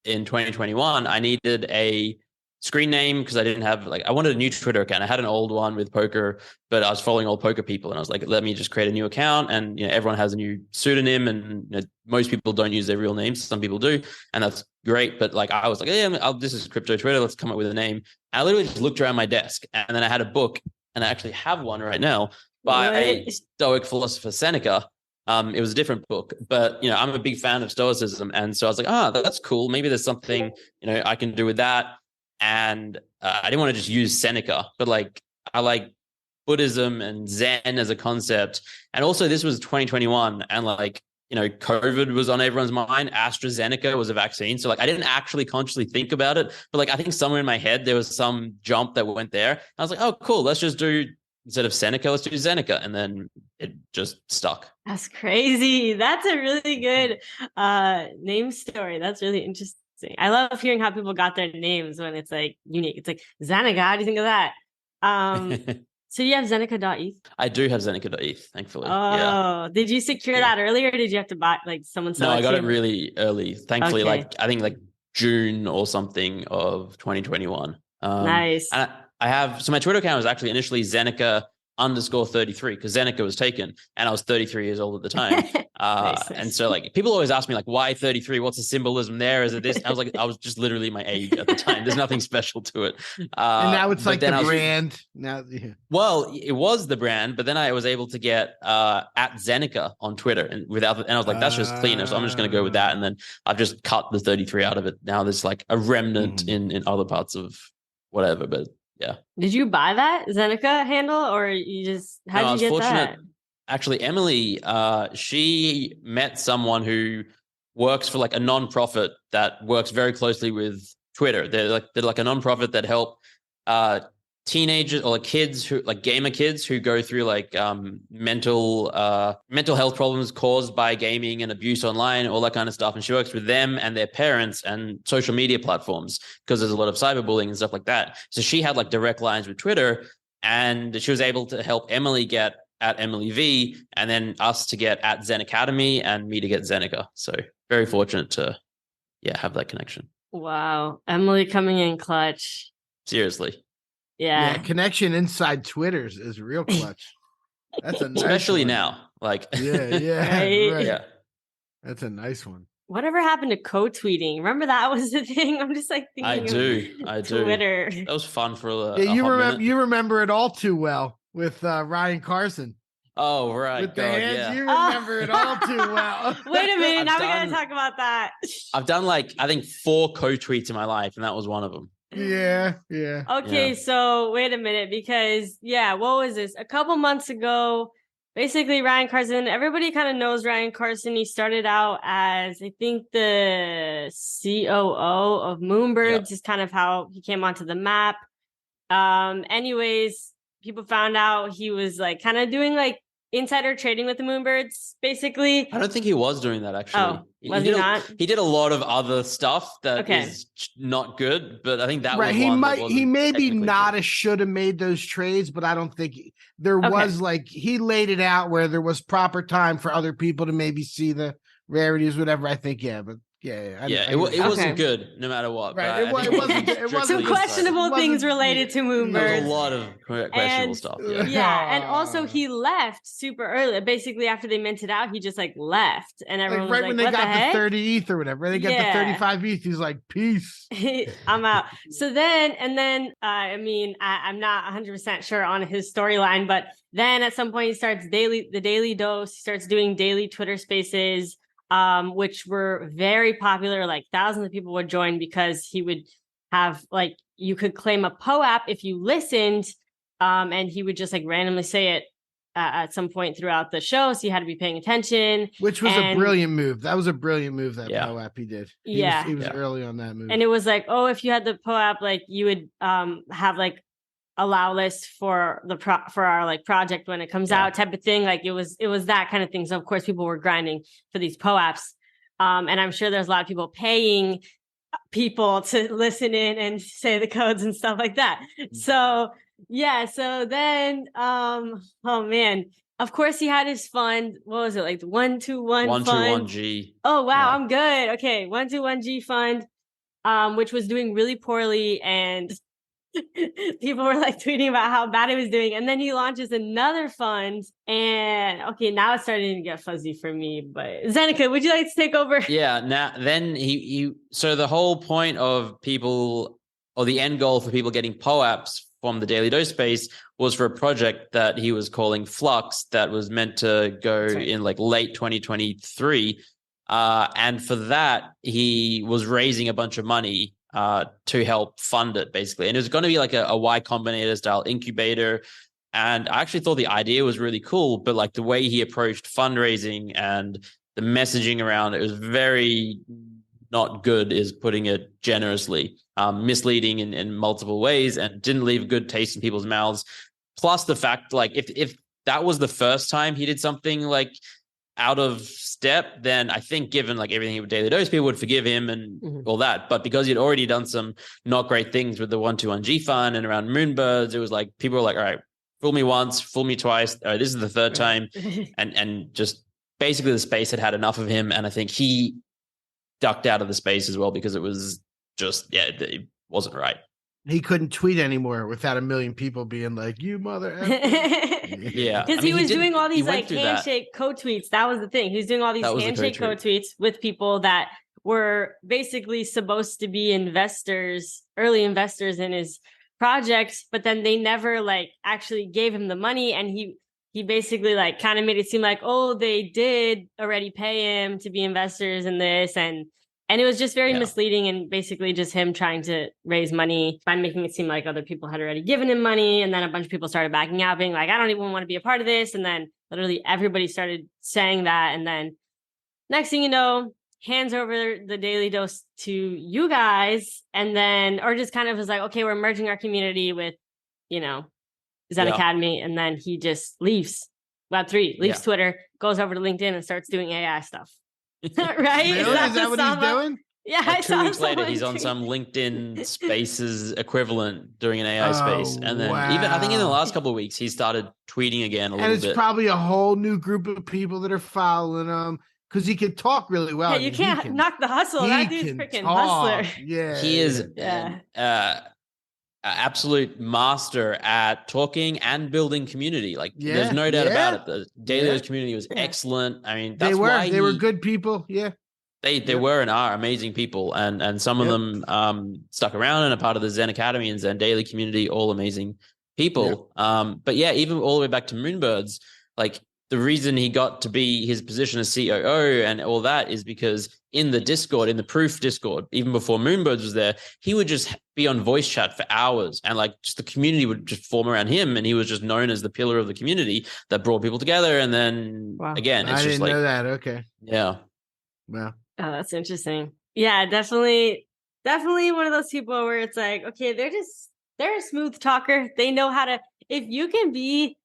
J: in 2021, I needed a screen name because I didn't have I wanted a new Twitter account. I had an old one with poker, but I was following old poker people, and I was like, let me just create a new account. And everyone has a new pseudonym, and most people don't use their real names. Some people do, and that's great. But like I was like, this is crypto Twitter. Let's come up with a name. And I literally just looked around my desk, and then I had a book, and I actually have one right now by a Stoic philosopher, Zeneca. It was a different book, but I'm a big fan of Stoicism, and so I was like, that's cool. Maybe there's something I can do with that. And I didn't want to just use Zeneca, but like I like Buddhism and Zen as a concept. And also this was 2021, and like COVID was on everyone's mind. AstraZeneca was a vaccine, so like I didn't actually consciously think about it, but like I think somewhere in my head there was some jump that went there. I was like, oh cool, let's just do, instead of Seneca, let's do Zeneca, and then it just stuck.
I: That's crazy. That's a really good name story. That's really interesting. I love hearing how people got their names when it's like unique. It's like Zeneca. How do you think of that? So you have Zeneca.eth?
J: I do have Zeneca.eth, thankfully.
I: Did you secure that earlier, or did you have to buy someone?
J: No, I got it really early. Thankfully, I think June or something of 2021.
I: Nice.
J: And I have, so my Twitter account was actually initially Zeneca _33 because Zeneca was taken and I was 33 years old at the time.
I: Nice.
J: And so like people always ask me like, why 33? What's the symbolism there? Is it this? I was like, I was just literally my age at the time. There's nothing special to it.
K: And now it's like the
J: then
K: brand. Now, yeah.
J: Well, it was the brand, but then I was able to get at Zeneca on Twitter and I was like, that's just cleaner. So I'm just going to go with that. And then I've just cut the 33 out of it. Now there's like a remnant in other parts of whatever, but yeah.
I: Did you buy that Zeneca handle or you just, how'd you get that?
J: Actually, Emily, she met someone who works for like a nonprofit that works very closely with Twitter. They're like a nonprofit that help teenagers or like kids who like gamer kids who go through like mental health problems caused by gaming and abuse online, all that kind of stuff. And she works with them and their parents and social media platforms because there's a lot of cyberbullying and stuff like that. So she had like direct lines with Twitter and she was able to help Emily get at Emily V and then us to get at Zen Academy and me to get Zeneca. So very fortunate to have that connection.
I: Wow. Emily coming in clutch.
J: Seriously.
I: Yeah.
K: Connection inside Twitter's is real clutch. That's a nice
J: especially
K: one.
J: now. Like
I: Right?
J: Yeah.
K: That's a nice one.
I: Whatever happened to co-tweeting? Remember that was the thing? I'm just like thinking
J: I do.
I: Twitter.
J: That was fun for a
K: you remember it all too well with Ryan Carson.
J: Oh, right.
K: With
J: God,
K: the hands,
J: yeah.
K: you remember it all too well.
I: Wait a minute. Now we got to talk about that.
J: I've done like, I think 4 co-tweets in my life, and that was one of them.
K: Yeah.
I: Okay, so wait a minute, because what was this? A couple months ago, basically Ryan Carson, everybody kind of knows Ryan Carson. He started out as, I think, the COO of Moonbirds, is kind of how he came onto the map. Anyways, people found out he was like kind of doing like insider trading with the Moonbirds, basically.
J: I don't think he was doing that, actually.
I: Oh, was he not?
J: He did a lot of other stuff that is not good, but I think that was one
K: he maybe not have should have made those trades, but I don't think there was like he laid it out where there was proper time for other people to maybe see the rarities, whatever. I think, but
J: it wasn't good no matter what.
K: Right, it wasn't
I: some questionable things related to Moonbirds.
J: There's a lot of questionable stuff.
I: And also he left super early. Basically, after they minted out, he just like left, and everyone was like,
K: when they
I: "What
K: got
I: the heck?"
K: 30 ETH or whatever, they got the 35 ETH. He's like, "Peace,
I: I'm out." So then, I mean, I'm not 100% sure on his storyline, but then at some point he starts the Daily Dose. He starts doing daily Twitter Spaces, which were very popular. Like thousands of people would join because he would have like, you could claim a POAP if you listened, and he would just like randomly say it at some point throughout the show. So you had to be paying attention.
K: Which was a brilliant move. That was a brilliant move that POAP he did. He was early on that move.
I: And it was like, oh, if you had the POAP, like you would have like allow list for our like project when it comes out type of thing. Like it was that kind of thing. So of course people were grinding for these POAPs. And I'm sure there's a lot of people paying people to listen in and say the codes and stuff like that. So then oh man, of course he had his fund. What was it, like the 121 fund?
J: 121G.
I: Oh wow, I'm good. Okay, 121G fund, which was doing really poorly, and people were like tweeting about how bad it was doing. And then he launches another fund, and okay, now it's starting to get fuzzy for me. But Zeneca, would you like to take over?
J: Yeah. Now then he so the whole point of people, or the end goal for people getting POAPs from the Daily Dose space, was for a project that he was calling Flux that was meant to go in like late 2023. And for that, he was raising a bunch of money to help fund it, basically. And it was going to be like a Y Combinator style incubator. And I actually thought the idea was really cool, but like the way he approached fundraising and the messaging around it was very not good, is putting it generously, misleading in multiple ways, and didn't leave a good taste in people's mouths. Plus the fact, like, if that was the first time he did something like out of step, then I think given like everything with Daily Dose, people would forgive him and all that. But because he'd already done some not great things with the 121G fund and around Moonbirds, it was like people were like, all right, fool me once, fool me twice. All right, this is the third time. And just basically the space had enough of him. And I think he ducked out of the space as well because it was just, it wasn't right.
K: he couldn't tweet anymore without a million people being like, "You mother."
J: Yeah,
I: Because he was doing all these like handshake code tweets. That was the thing. He was doing all these handshake code tweets with people that were basically supposed to be investors, early investors in his projects, but then they never like actually gave him the money, and he basically like kind of made it seem like, oh, they did already pay him to be investors in this, and it was just very misleading, and basically just him trying to raise money by making it seem like other people had already given him money, and then a bunch of people started backing out, being like, I don't even want to be a part of this, and then literally everybody started saying that, and then next thing you know, hands over the Daily Dose to you guys, and then, or just kind of was like, okay, we're merging our community with, Zen Academy, and then he just leaves Web3, leaves Twitter, goes over to LinkedIn and starts doing AI stuff. Right?
K: Really? Is that what he's doing?
I: Yeah,
J: like 2 weeks later, he's on some LinkedIn Spaces equivalent during an AI space, and then even I think in the last couple of weeks, he started tweeting again a little bit.
K: And it's probably a whole new group of people that are following him because he can talk really well.
I: Hey, you can't knock the hustle. That dude's freaking hustler.
K: Yeah,
J: he is an absolute master at talking and building community. Like, there's no doubt about it. The Daily Dose community was excellent. I mean, that's why
K: they were good people. Yeah.
J: They were and are amazing people, and some of them stuck around and are part of the Zen Academy and Zen Daily community, all amazing people. But yeah, even all the way back to Moonbirds, like the reason he got to be his position as COO and all that is because in the Discord, in the Proof Discord, even before Moonbirds was there, he would just be on voice chat for hours, and like just the community would just form around him, and he was just known as the pillar of the community that brought people together. And then again, it's
K: I
J: just
K: didn't know that. Okay.
J: Yeah.
K: Wow.
I: Oh, that's interesting. Yeah, definitely one of those people where it's like, okay, they're a smooth talker. They know how to, if you can be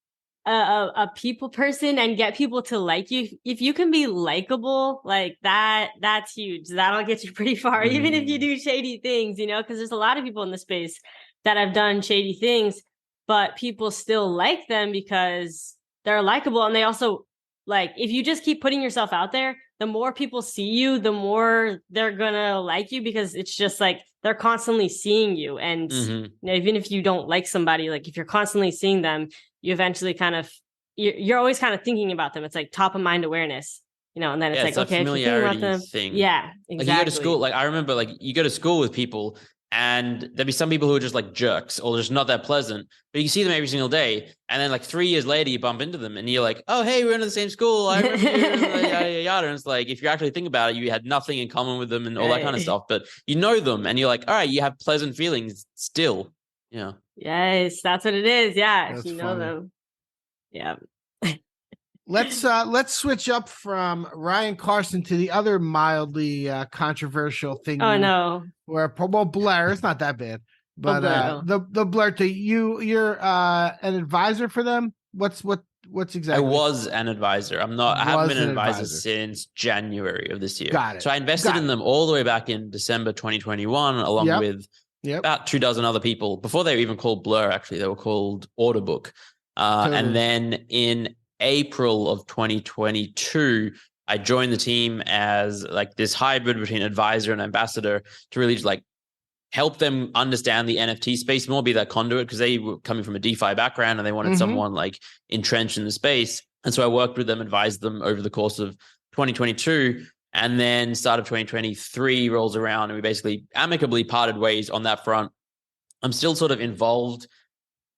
I: a people person and get people to like you, if you can be likable, like that's huge. That'll get you pretty far, even if you do shady things, because there's a lot of people in the space that have done shady things, but people still like them because they're likable. And they also, like, if you just keep putting yourself out there, the more people see you, the more they're gonna like you, because it's just like they're constantly seeing you. And even if you don't like somebody, like if you're constantly seeing them, you eventually kind of, you're always kind of thinking about them. It's like top of mind awareness, and then it's like, okay, if you're thinking about them, thing. Yeah, exactly.
J: Like you go to school, like I remember, like you go to school with people, and there'd be some people who are just like jerks or just not that pleasant, but you see them every single day. And then like 3 years later, you bump into them and you're like, oh, hey, we're in the same school. I remember you. Yada, yada, yada. And it's like, if you actually think about it, you had nothing in common with them and all that kind of stuff, but you know them and you're like, all right, you have pleasant feelings still. Yeah.
I: Yes, that's what it is. Yeah. If you know them. Yeah.
K: Let's switch up from Ryan Carson to the other mildly controversial thing.
I: Oh no,
K: or Blur. It's not that bad, but the Blur thing. You're an advisor for them. What's exactly?
J: I was an advisor. I'm not. I haven't been an advisor since January of this year.
K: Got it.
J: So I invested in them all the way back in December 2021, along with about 24 other people. Before they were even called Blur, actually, they were called Order Book. And then in April of 2022, I joined the team as like this hybrid between advisor and ambassador to really just like help them understand the NFT space more, be that conduit, because they were coming from a DeFi background and they wanted someone like entrenched in the space. And so I worked with them, advised them over the course of 2022. And then start of 2023 rolls around and we basically amicably parted ways on that front. I'm still sort of involved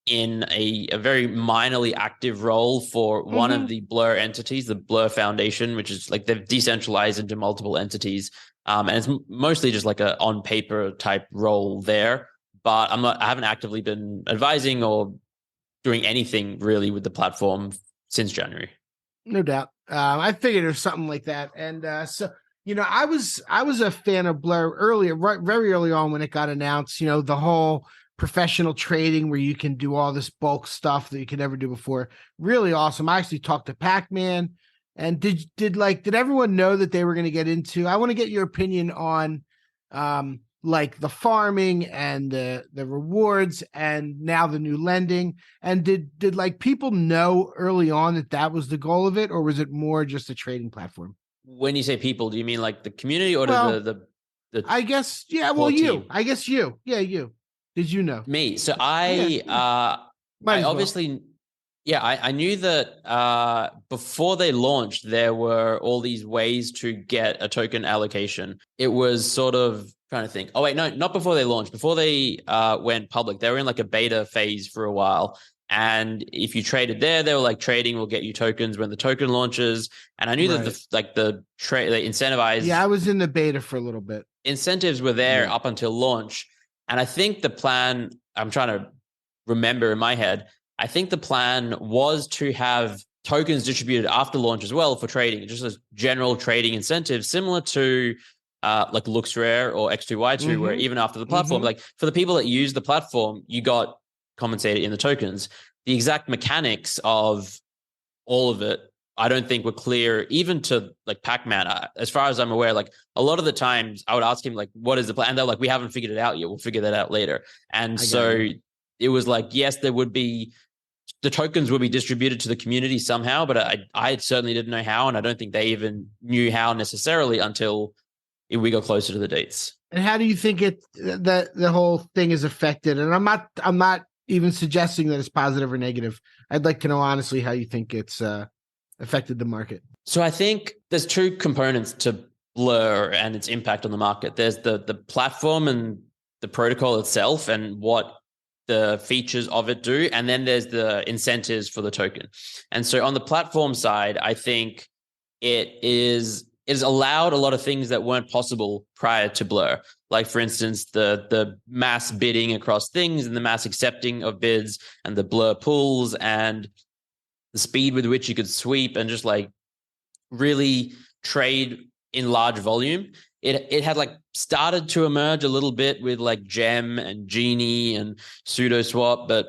J: in a very minorly active role for one of the Blur entities, the Blur Foundation, which is like they've decentralized into multiple entities. And it's mostly just like a on paper type role there, but I haven't actively been advising or doing anything really with the platform since January.
K: No doubt. I figured it was something like that. And so, I was a fan of Blur earlier, very early on when it got announced, the whole professional trading where you can do all this bulk stuff that you could never do before. Really awesome. I actually talked to Pac-Man, and did everyone know that they were going to get into? I want to get your opinion on like the farming and the rewards and now the new lending. And did like people know early on that was the goal of it, or was it more just a trading platform?
J: When you say people, do you mean like the community or the
K: I guess, yeah, well, you.
J: team?
K: I guess you. Yeah, you. Did you know?
J: Me. So
K: Might
J: I
K: as well.
J: obviously, yeah, I knew that before they launched, there were all these ways to get a token allocation. It was sort of trying to think. Oh, wait, no, not before they launched. Before they went public, they were in like a beta phase for a while. And if you traded there, they were like, trading will get you tokens when the token launches. And I knew that the incentivized.
K: Yeah, I was in the beta for a little bit.
J: Incentives were there up until launch. And I think the plan, I'm trying to remember in my head, I think the plan was to have tokens distributed after launch as well for trading, just as general trading incentives, similar to like LooksRare or X2Y2, where even after the platform, like for the people that use the platform, you got compensated in the tokens. The exact mechanics of all of it, I don't think were clear, even to like Pac-Man. As far as I'm aware, like a lot of the times I would ask him, like, what is the plan? And they're like, we haven't figured it out yet. We'll figure that out later. And so it was like, yes, there would be, the tokens would be distributed to the community somehow, but I certainly didn't know how. And I don't think they even knew how necessarily until we got closer to the dates.
K: And how do you think that the whole thing is affected? And I'm not even suggesting that it's positive or negative. I'd like to know honestly how you think it's affected the market.
J: So I think there's two components to Blur and its impact on the market. There's the platform and the protocol itself and what the features of it do. And then there's the incentives for the token. And so on the platform side, I think it is allowed a lot of things that weren't possible prior to Blur. Like, for instance, the mass bidding across things and the mass accepting of bids and the Blur pools and the speed with which you could sweep and just like really trade in large volume. It had like started to emerge a little bit with like Gem and Genie and SudoSwap, but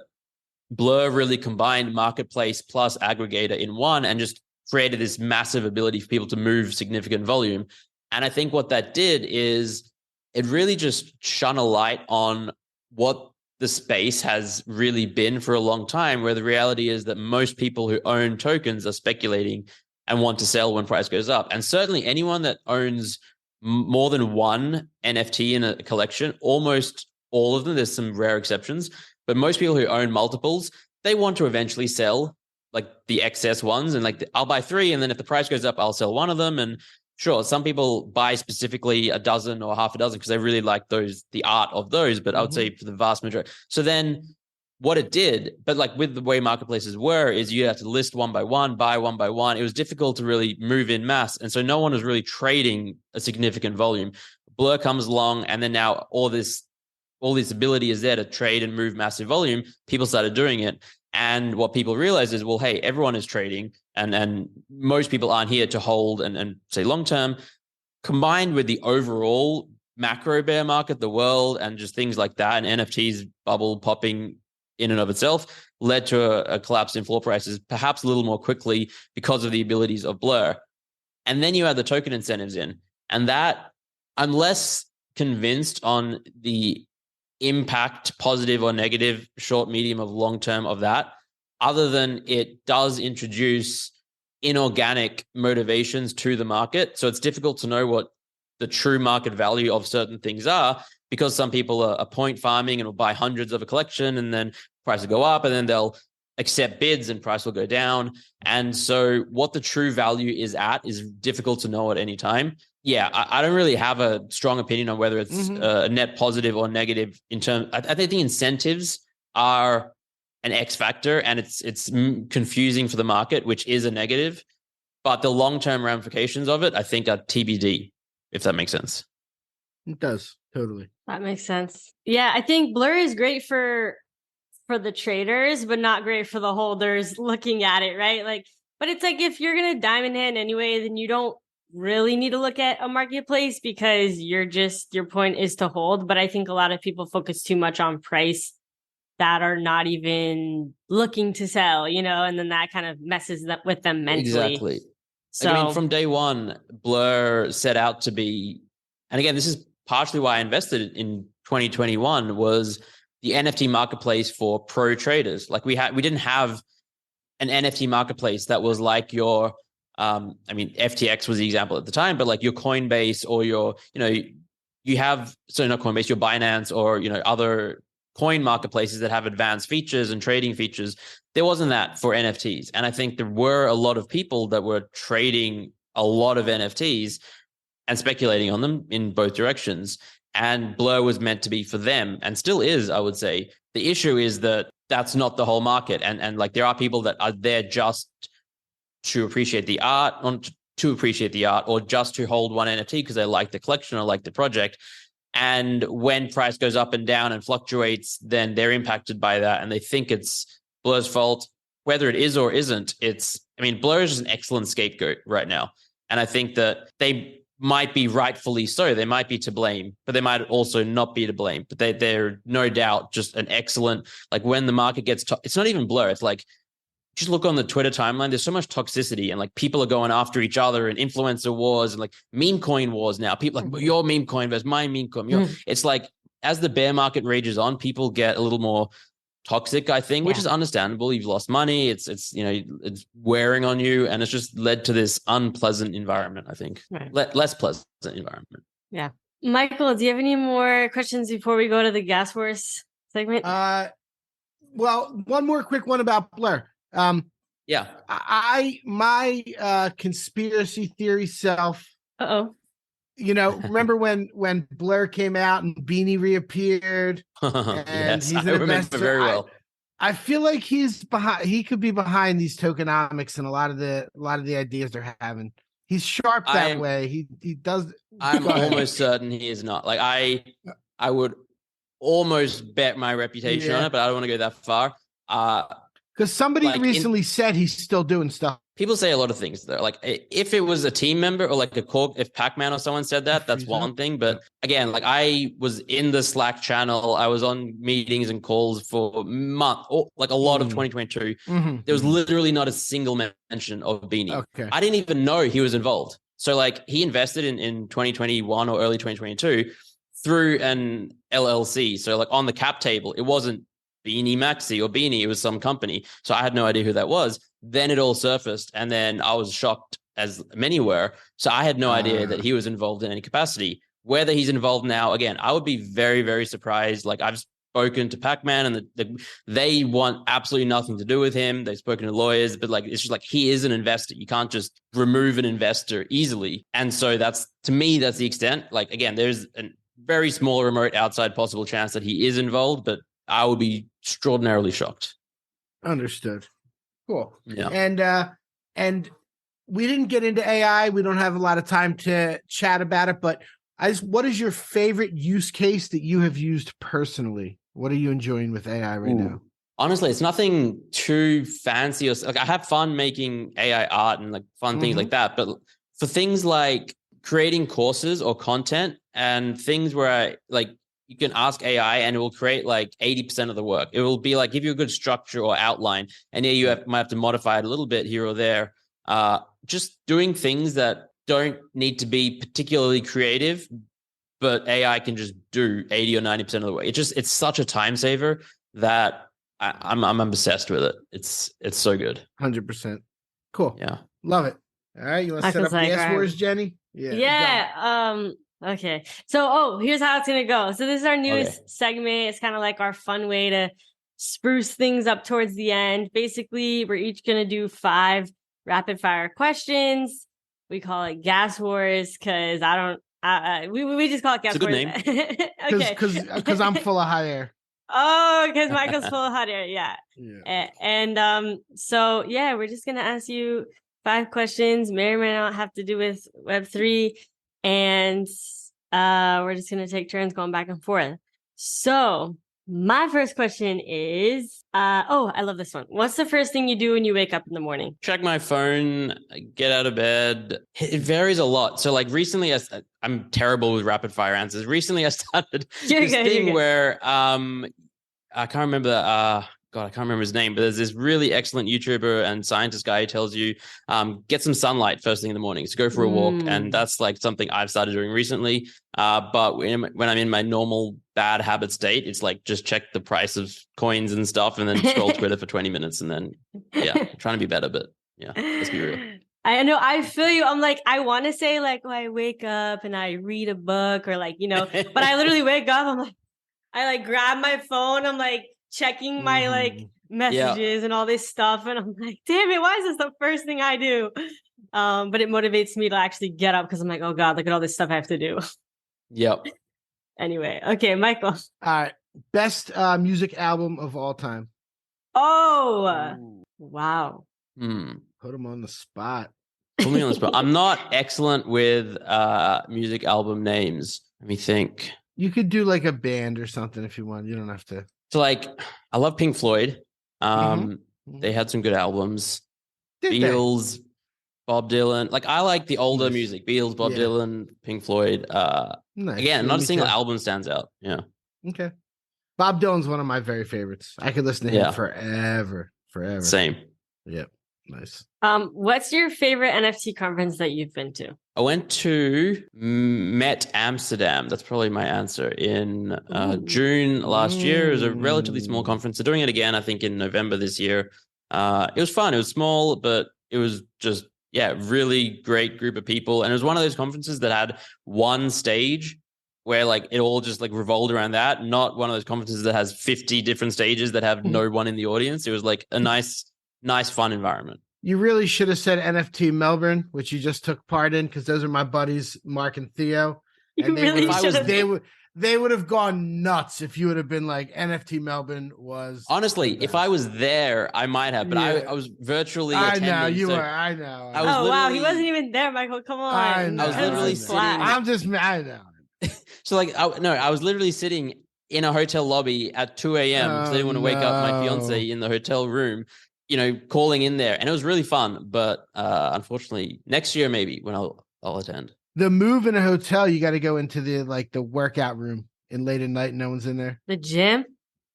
J: Blur really combined marketplace plus aggregator in one and just created this massive ability for people to move significant volume. And I think what that did is it really just shone a light on what the space has really been for a long time, where the reality is that most people who own tokens are speculating and want to sell when price goes up. And certainly anyone that owns more than one NFT in a collection, almost all of them, there's some rare exceptions, but most people who own multiples, they want to eventually sell like the excess ones and like I'll buy 3. And then if the price goes up, I'll sell one of them. And sure, some people buy specifically a dozen or half a dozen because they really like the art of those. But I would say for the vast majority. So then what it did, but like with the way marketplaces were, is you have to list one by one, buy one by one. It was difficult to really move in mass. And so no one was really trading a significant volume. Blur comes along and then now all this ability is there to trade and move massive volume. People started doing it. And what people realize is, well, hey, everyone is trading and most people aren't here to hold and say long-term, combined with the overall macro bear market, the world, and just things like that. And NFTs bubble popping in and of itself led to a collapse in floor prices, perhaps a little more quickly because of the abilities of Blur. And then you add the token incentives in. And that, I'm less convinced on the impact, positive or negative, short, medium, of long term of that, other than it does introduce inorganic motivations to the market. So it's difficult to know what the true market value of certain things are, because some people are point farming and will buy hundreds of a collection and then price will go up and then they'll accept bids and price will go down. And so what the true value is at is difficult to know at any time. Yeah, I don't really have a strong opinion on whether it's a net positive or negative in terms. I think the incentives are an X factor and it's confusing for the market, which is a negative. But the long-term ramifications of it, I think, are TBD, if that makes sense.
K: It does, totally.
I: That makes sense. Yeah, I think Blur is great for the traders, but not great for the holders looking at it, right? Like, but it's like if you're gonna diamond hand anyway, then you don't really need to look at a marketplace because your point is to hold. But I think a lot of people focus too much on price that are not even looking to sell, and then that kind of messes with them mentally.
J: Exactly.
I: So,
J: I mean, from day one, Blur set out to be, and again, this is partially why I invested in 2021, was the NFT marketplace for pro traders. Like we didn't have an NFT marketplace that was like your, FTX was the example at the time, but like your Coinbase or your, you have, so not Coinbase, your Binance or, other coin marketplaces that have advanced features and trading features. There wasn't that for NFTs. And I think there were a lot of people that were trading a lot of NFTs and speculating on them in both directions. And Blur was meant to be for them and still is, I would say. The issue is that that's not the whole market. And like there are people that are there just to appreciate the art, or just to hold one NFT because they like the collection or like the project. And when price goes up and down and fluctuates, then they're impacted by that. And they think it's Blur's fault. Whether it is or isn't, Blur is an excellent scapegoat right now. And I think that they might be rightfully so. They might be to blame, but they might also not be to blame. But they're no doubt just an excellent, like when the market gets, it's not even Blur. It's like, just look on the Twitter timeline. There's so much toxicity and like people are going after each other and influencer wars and like meme coin wars now. People like your meme coin versus my meme coin. It's like as the bear market rages on, people get a little more toxic, I think, which is understandable. You've lost money. It's it's wearing on you, and it's just led to this unpleasant environment. I think less pleasant environment.
I: Yeah, Michael, do you have any more questions before we go to the gas wars segment?
K: Well, one more quick one about Blur. My conspiracy theory self. Remember when Blur came out and Beanie reappeared? And
J: yes, I remember very well.
K: I feel like he's behind. He could be behind these tokenomics and a lot of the ideas they're having. He's sharp that way. He does.
J: I'm almost certain he is not. Like I would almost bet my reputation on it, but I don't want to go that far.
K: Because somebody recently said he's still doing stuff.
J: People say a lot of things though. Like if it was a team member or like if Pac-Man or someone said that, that's one thing. But again, like I was in the Slack channel. I was on meetings and calls for months, like a lot of 2022. There was literally not a single mention of Beanie.
K: Okay.
J: I didn't even know he was involved. So like he invested in 2021 or early 2022 through an LLC. So like on the cap table, it wasn't Beanie Maxi or Beanie, it was some company. So I had no idea who that was. Then it all surfaced, and then I was shocked, as many were. So I had no idea that he was involved in any capacity. Whether he's involved now, again, I would be very, very surprised. Like I've spoken to Pac-Man, and they want absolutely nothing to do with him. They've spoken to lawyers, but like it's just like he is an investor. You can't just remove an investor easily. And so that's, to me, that's the extent. Like again, there's a very small, remote, outside possible chance that he is involved, but I would be extraordinarily shocked.
K: Understood. Cool.
J: Yeah.
K: And we didn't get into AI. We don't have a lot of time to chat about it, but what is your favorite use case that you have used personally? What are you enjoying with AI right now?
J: Honestly, it's nothing too fancy. Or like I have fun making AI art and like fun things like that. But for things like creating courses or content and things where you can ask AI and it will create like 80% of the work. It will be like give you a good structure or outline. And you might have to modify it a little bit here or there. Just doing things that don't need to be particularly creative, but AI can just do 80 or 90% of the work. It's such a time saver that I'm obsessed with it. It's so good.
K: 100%. Cool.
J: Yeah.
K: Love it. All right. You want to set up the S words, Jenny?
I: Yeah. Okay. So, here's how it's going to go. So this is our newest segment. It's kind of like our fun way to spruce things up towards the end. Basically, we're each going to do 5 rapid fire questions. We call it gas wars because we just call it gas wars.
J: It's a good
I: name.
K: Okay. Because I'm full of hot air.
I: Oh, because Michael's full of hot air. Yeah. So we're just going to ask you 5 questions. May or may not have to do with Web3. And we're just going to take turns going back and forth. So my first question is, I love this one. What's the first thing you do when you wake up in the morning?
J: Check my phone, get out of bed. It varies a lot. So like recently, I'm terrible with rapid fire answers. Recently, I started this thing where I can't remember I can't remember his name, but there's this really excellent YouTuber and scientist guy who tells you get some sunlight first thing in the morning. So go for a walk. And that's like something I've started doing recently. But when I'm in my normal bad habit state, it's like just check the price of coins and stuff and then scroll Twitter for 20 minutes. And then, trying to be better, but let's be real.
I: I know. I feel you. I'm like, I want to say like, I wake up and I read a book or like, but I literally wake up. I'm like, I like grab my phone. I'm like checking my like messages and all this stuff. And I'm like, damn it, why is this the first thing I do? But it motivates me to actually get up because I'm like, oh God, look at all this stuff I have to do.
J: Yep.
I: Anyway, okay, Michael.
K: All right. Best music album of all time.
I: Oh, wow.
K: Put him on the spot.
J: Put me on the spot. I'm not excellent with music album names. Let me think.
K: You could do like a band or something if you want. You don't have to.
J: So like, I love Pink Floyd. They had some good albums. Beatles, Bob Dylan. Like I like the older music. Beatles, Bob Dylan, Pink Floyd.
K: Nice.
J: Again, not a single album stands out. Yeah.
K: Okay. Bob Dylan's one of my very favorites. I could listen to him forever.
J: Same.
K: Yep. Nice.
I: What's your favorite NFT conference that you've been to?
J: I went to Met Amsterdam. That's probably my answer. In June last year. It was a relatively small conference. They're doing it again, I think, in November this year. It was fun. It was small, but it was just, really great group of people. And it was one of those conferences that had one stage where like it all just like revolved around that. Not one of those conferences that has 50 different stages that have no one in the audience. It was like a nice, fun environment.
K: You really should have said NFT Melbourne, which you just took part in, because those are my buddies, Mark and Theo. And they would have gone nuts if you would have been like NFT Melbourne was.
J: Honestly, if I was there, I might have, but I was virtually attending.
K: I know you were. I know.
I: Wow, he wasn't even there, Michael. Come on.
K: I know.
J: I was literally sitting.
K: I know.
J: So like, I was literally sitting in a hotel lobby at 2 a.m. because I didn't want to wake up my fiance in the hotel room, calling in there. And it was really fun. But unfortunately, next year, maybe when I'll attend.
K: The move in a hotel, you got to go into the workout room in late at night. No one's in there.
I: The gym?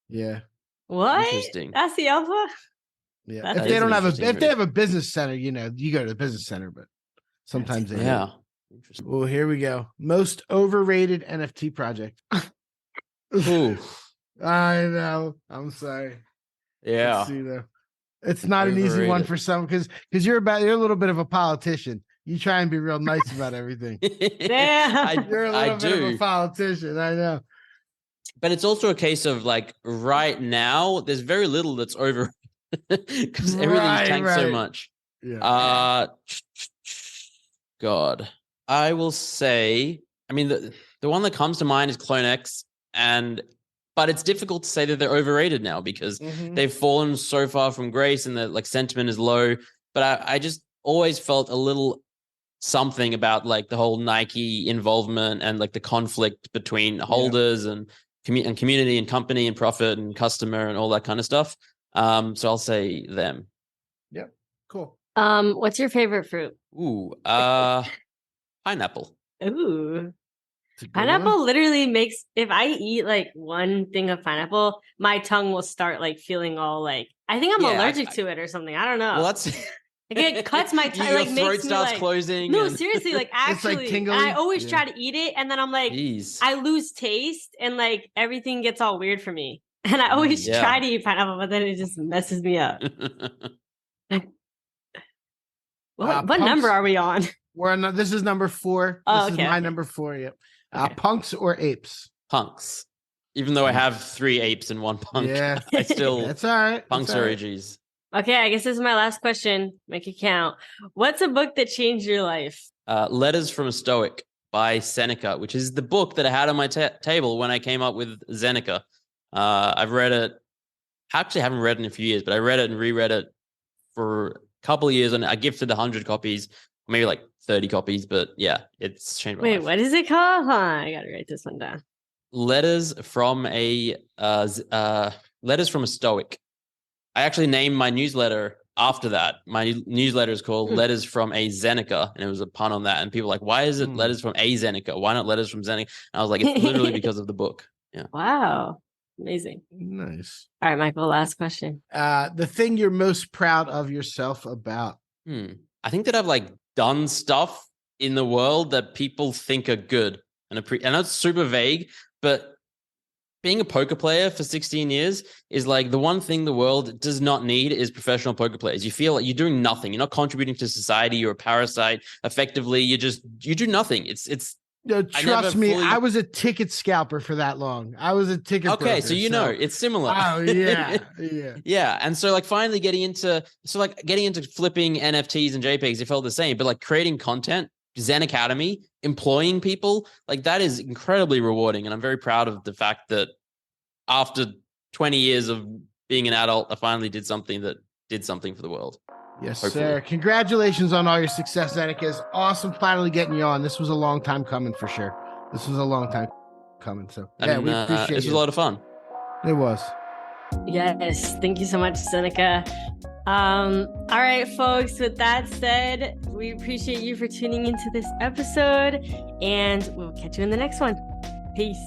K: Yeah.
I: What?
J: Interesting.
I: That's the alpha?
K: Yeah. If they don't have if they have a business center, you go to the business center, but sometimes they don't. Interesting. Well, here we go. Most overrated NFT project.
J: Ooh.
K: I know. I'm sorry.
J: Yeah.
K: Let's see though. It's not an easy one for some because you're a little bit of a politician. You try and be real nice about everything.
I: Yeah.
K: You're a little bit of a politician. I know.
J: But it's also a case of like right now, there's very little that's over because everything's tanked so much.
K: Yeah.
J: God. I will say, I mean, the one that comes to mind is Clone X, but it's difficult to say that they're overrated now because they've fallen so far from grace and the like sentiment is low. But I just always felt a little something about like the whole Nike involvement and like the conflict between holders and community and company and profit and customer and all that kind of stuff. So I'll say them.
K: Yep. Cool.
I: What's your favorite fruit?
J: Ooh, pineapple.
I: Ooh. Pineapple literally makes, if I eat like one thing of pineapple, my tongue will start like feeling all like, I think I'm allergic to it or something. I don't know.
J: Well, that's...
I: It cuts my tongue.
J: Your
I: like
J: throat
I: makes
J: starts
I: me, like,
J: closing.
I: No, seriously, like actually,
K: like
I: and I always try to eat it, and then I'm like, I lose taste, and like everything gets all weird for me. And I always try to eat pineapple, but then it just messes me up. What number are we on?
K: We're on. This is number 4. This is my number 4. Yep. Punks or apes?
J: Punks. Even though I have 3 apes and 1 punk, I still.
K: That's all right.
J: Punks or OGs.
I: Okay, I guess this is my last question. Make it count. What's a book that changed your life?
J: Letters from a Stoic by Zeneca, which is the book that I had on my table when I came up with Zeneca. I've read it. Actually, I haven't read it in a few years, but I read it and reread it for a couple of years, and I gifted 100 copies, maybe like 30 copies. But yeah, it's changed my life.
I: Wait, what is it called? Hold on, I gotta write this one down.
J: Letters from a Stoic. I actually named my newsletter after that. My newsletter is called Letters from a Zeneca, and it was a pun on that. And people were like, why is it Letters from a Zeneca? Why not Letters from Zeneca? And I was like, it's literally because of the book. Yeah.
I: Wow. Amazing.
K: Nice.
I: All right, Michael, last question.
K: The thing you're most proud of yourself about?
J: I think that I've like done stuff in the world that people think are good. And that's super vague, but being a poker player for 16 years is like the one thing the world does not need is professional poker players. You feel like you're doing nothing. You're not contributing to society. You're a parasite. Effectively, you do nothing. It's
K: Trust me, I was a ticket scalper for that long. I was a ticket
J: Okay,
K: broker,
J: so you know, it's similar.
K: Oh, yeah, yeah.
J: Yeah, and so like finally getting into flipping NFTs and JPEGs, it felt the same, but like creating content, Zen Academy, employing people, like that is incredibly rewarding, and I'm very proud of the fact that after 20 years of being an adult, I finally did something that did something for the world.
K: Yes,
J: Hopefully.
K: sir. Congratulations on all your success, Zeneca. It's awesome finally getting you on. This was a long time coming for sure. This was a long time coming. So yeah, we appreciate it.
J: This was a lot of fun.
K: It was.
I: Yes, thank you so much, Zeneca. All right, folks, with that said, we appreciate you for tuning into this episode, and we'll catch you in the next one. Peace.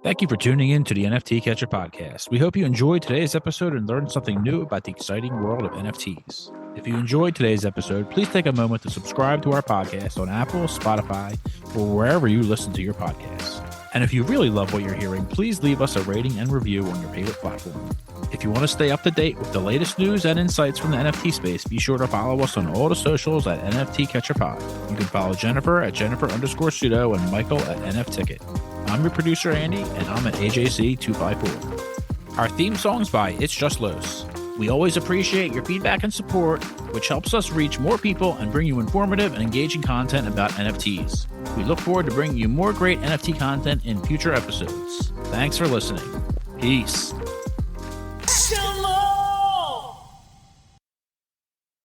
A: Thank you for tuning in to the NFT Catcher Podcast. We hope you enjoyed today's episode and learned something new about the exciting world of NFTs. If you enjoyed today's episode, please take a moment to subscribe to our podcast on Apple, Spotify, or wherever you listen to your podcasts. And if you really love what you're hearing, please leave us a rating and review on your favorite platform. If you want to stay up to date with the latest news and insights from the NFT space, be sure to follow us on all the socials at NFT Catcher Pod. You can follow Jennifer at Jennifer_Pseudo and Michael at NFTicket. I'm your producer, Andy, and I'm at AJC254. Our theme song's by It's Just Los. We always appreciate your feedback and support, which helps us reach more people and bring you informative and engaging content about NFTs. We look forward to bringing you more great NFT content in future episodes. Thanks for listening. Peace.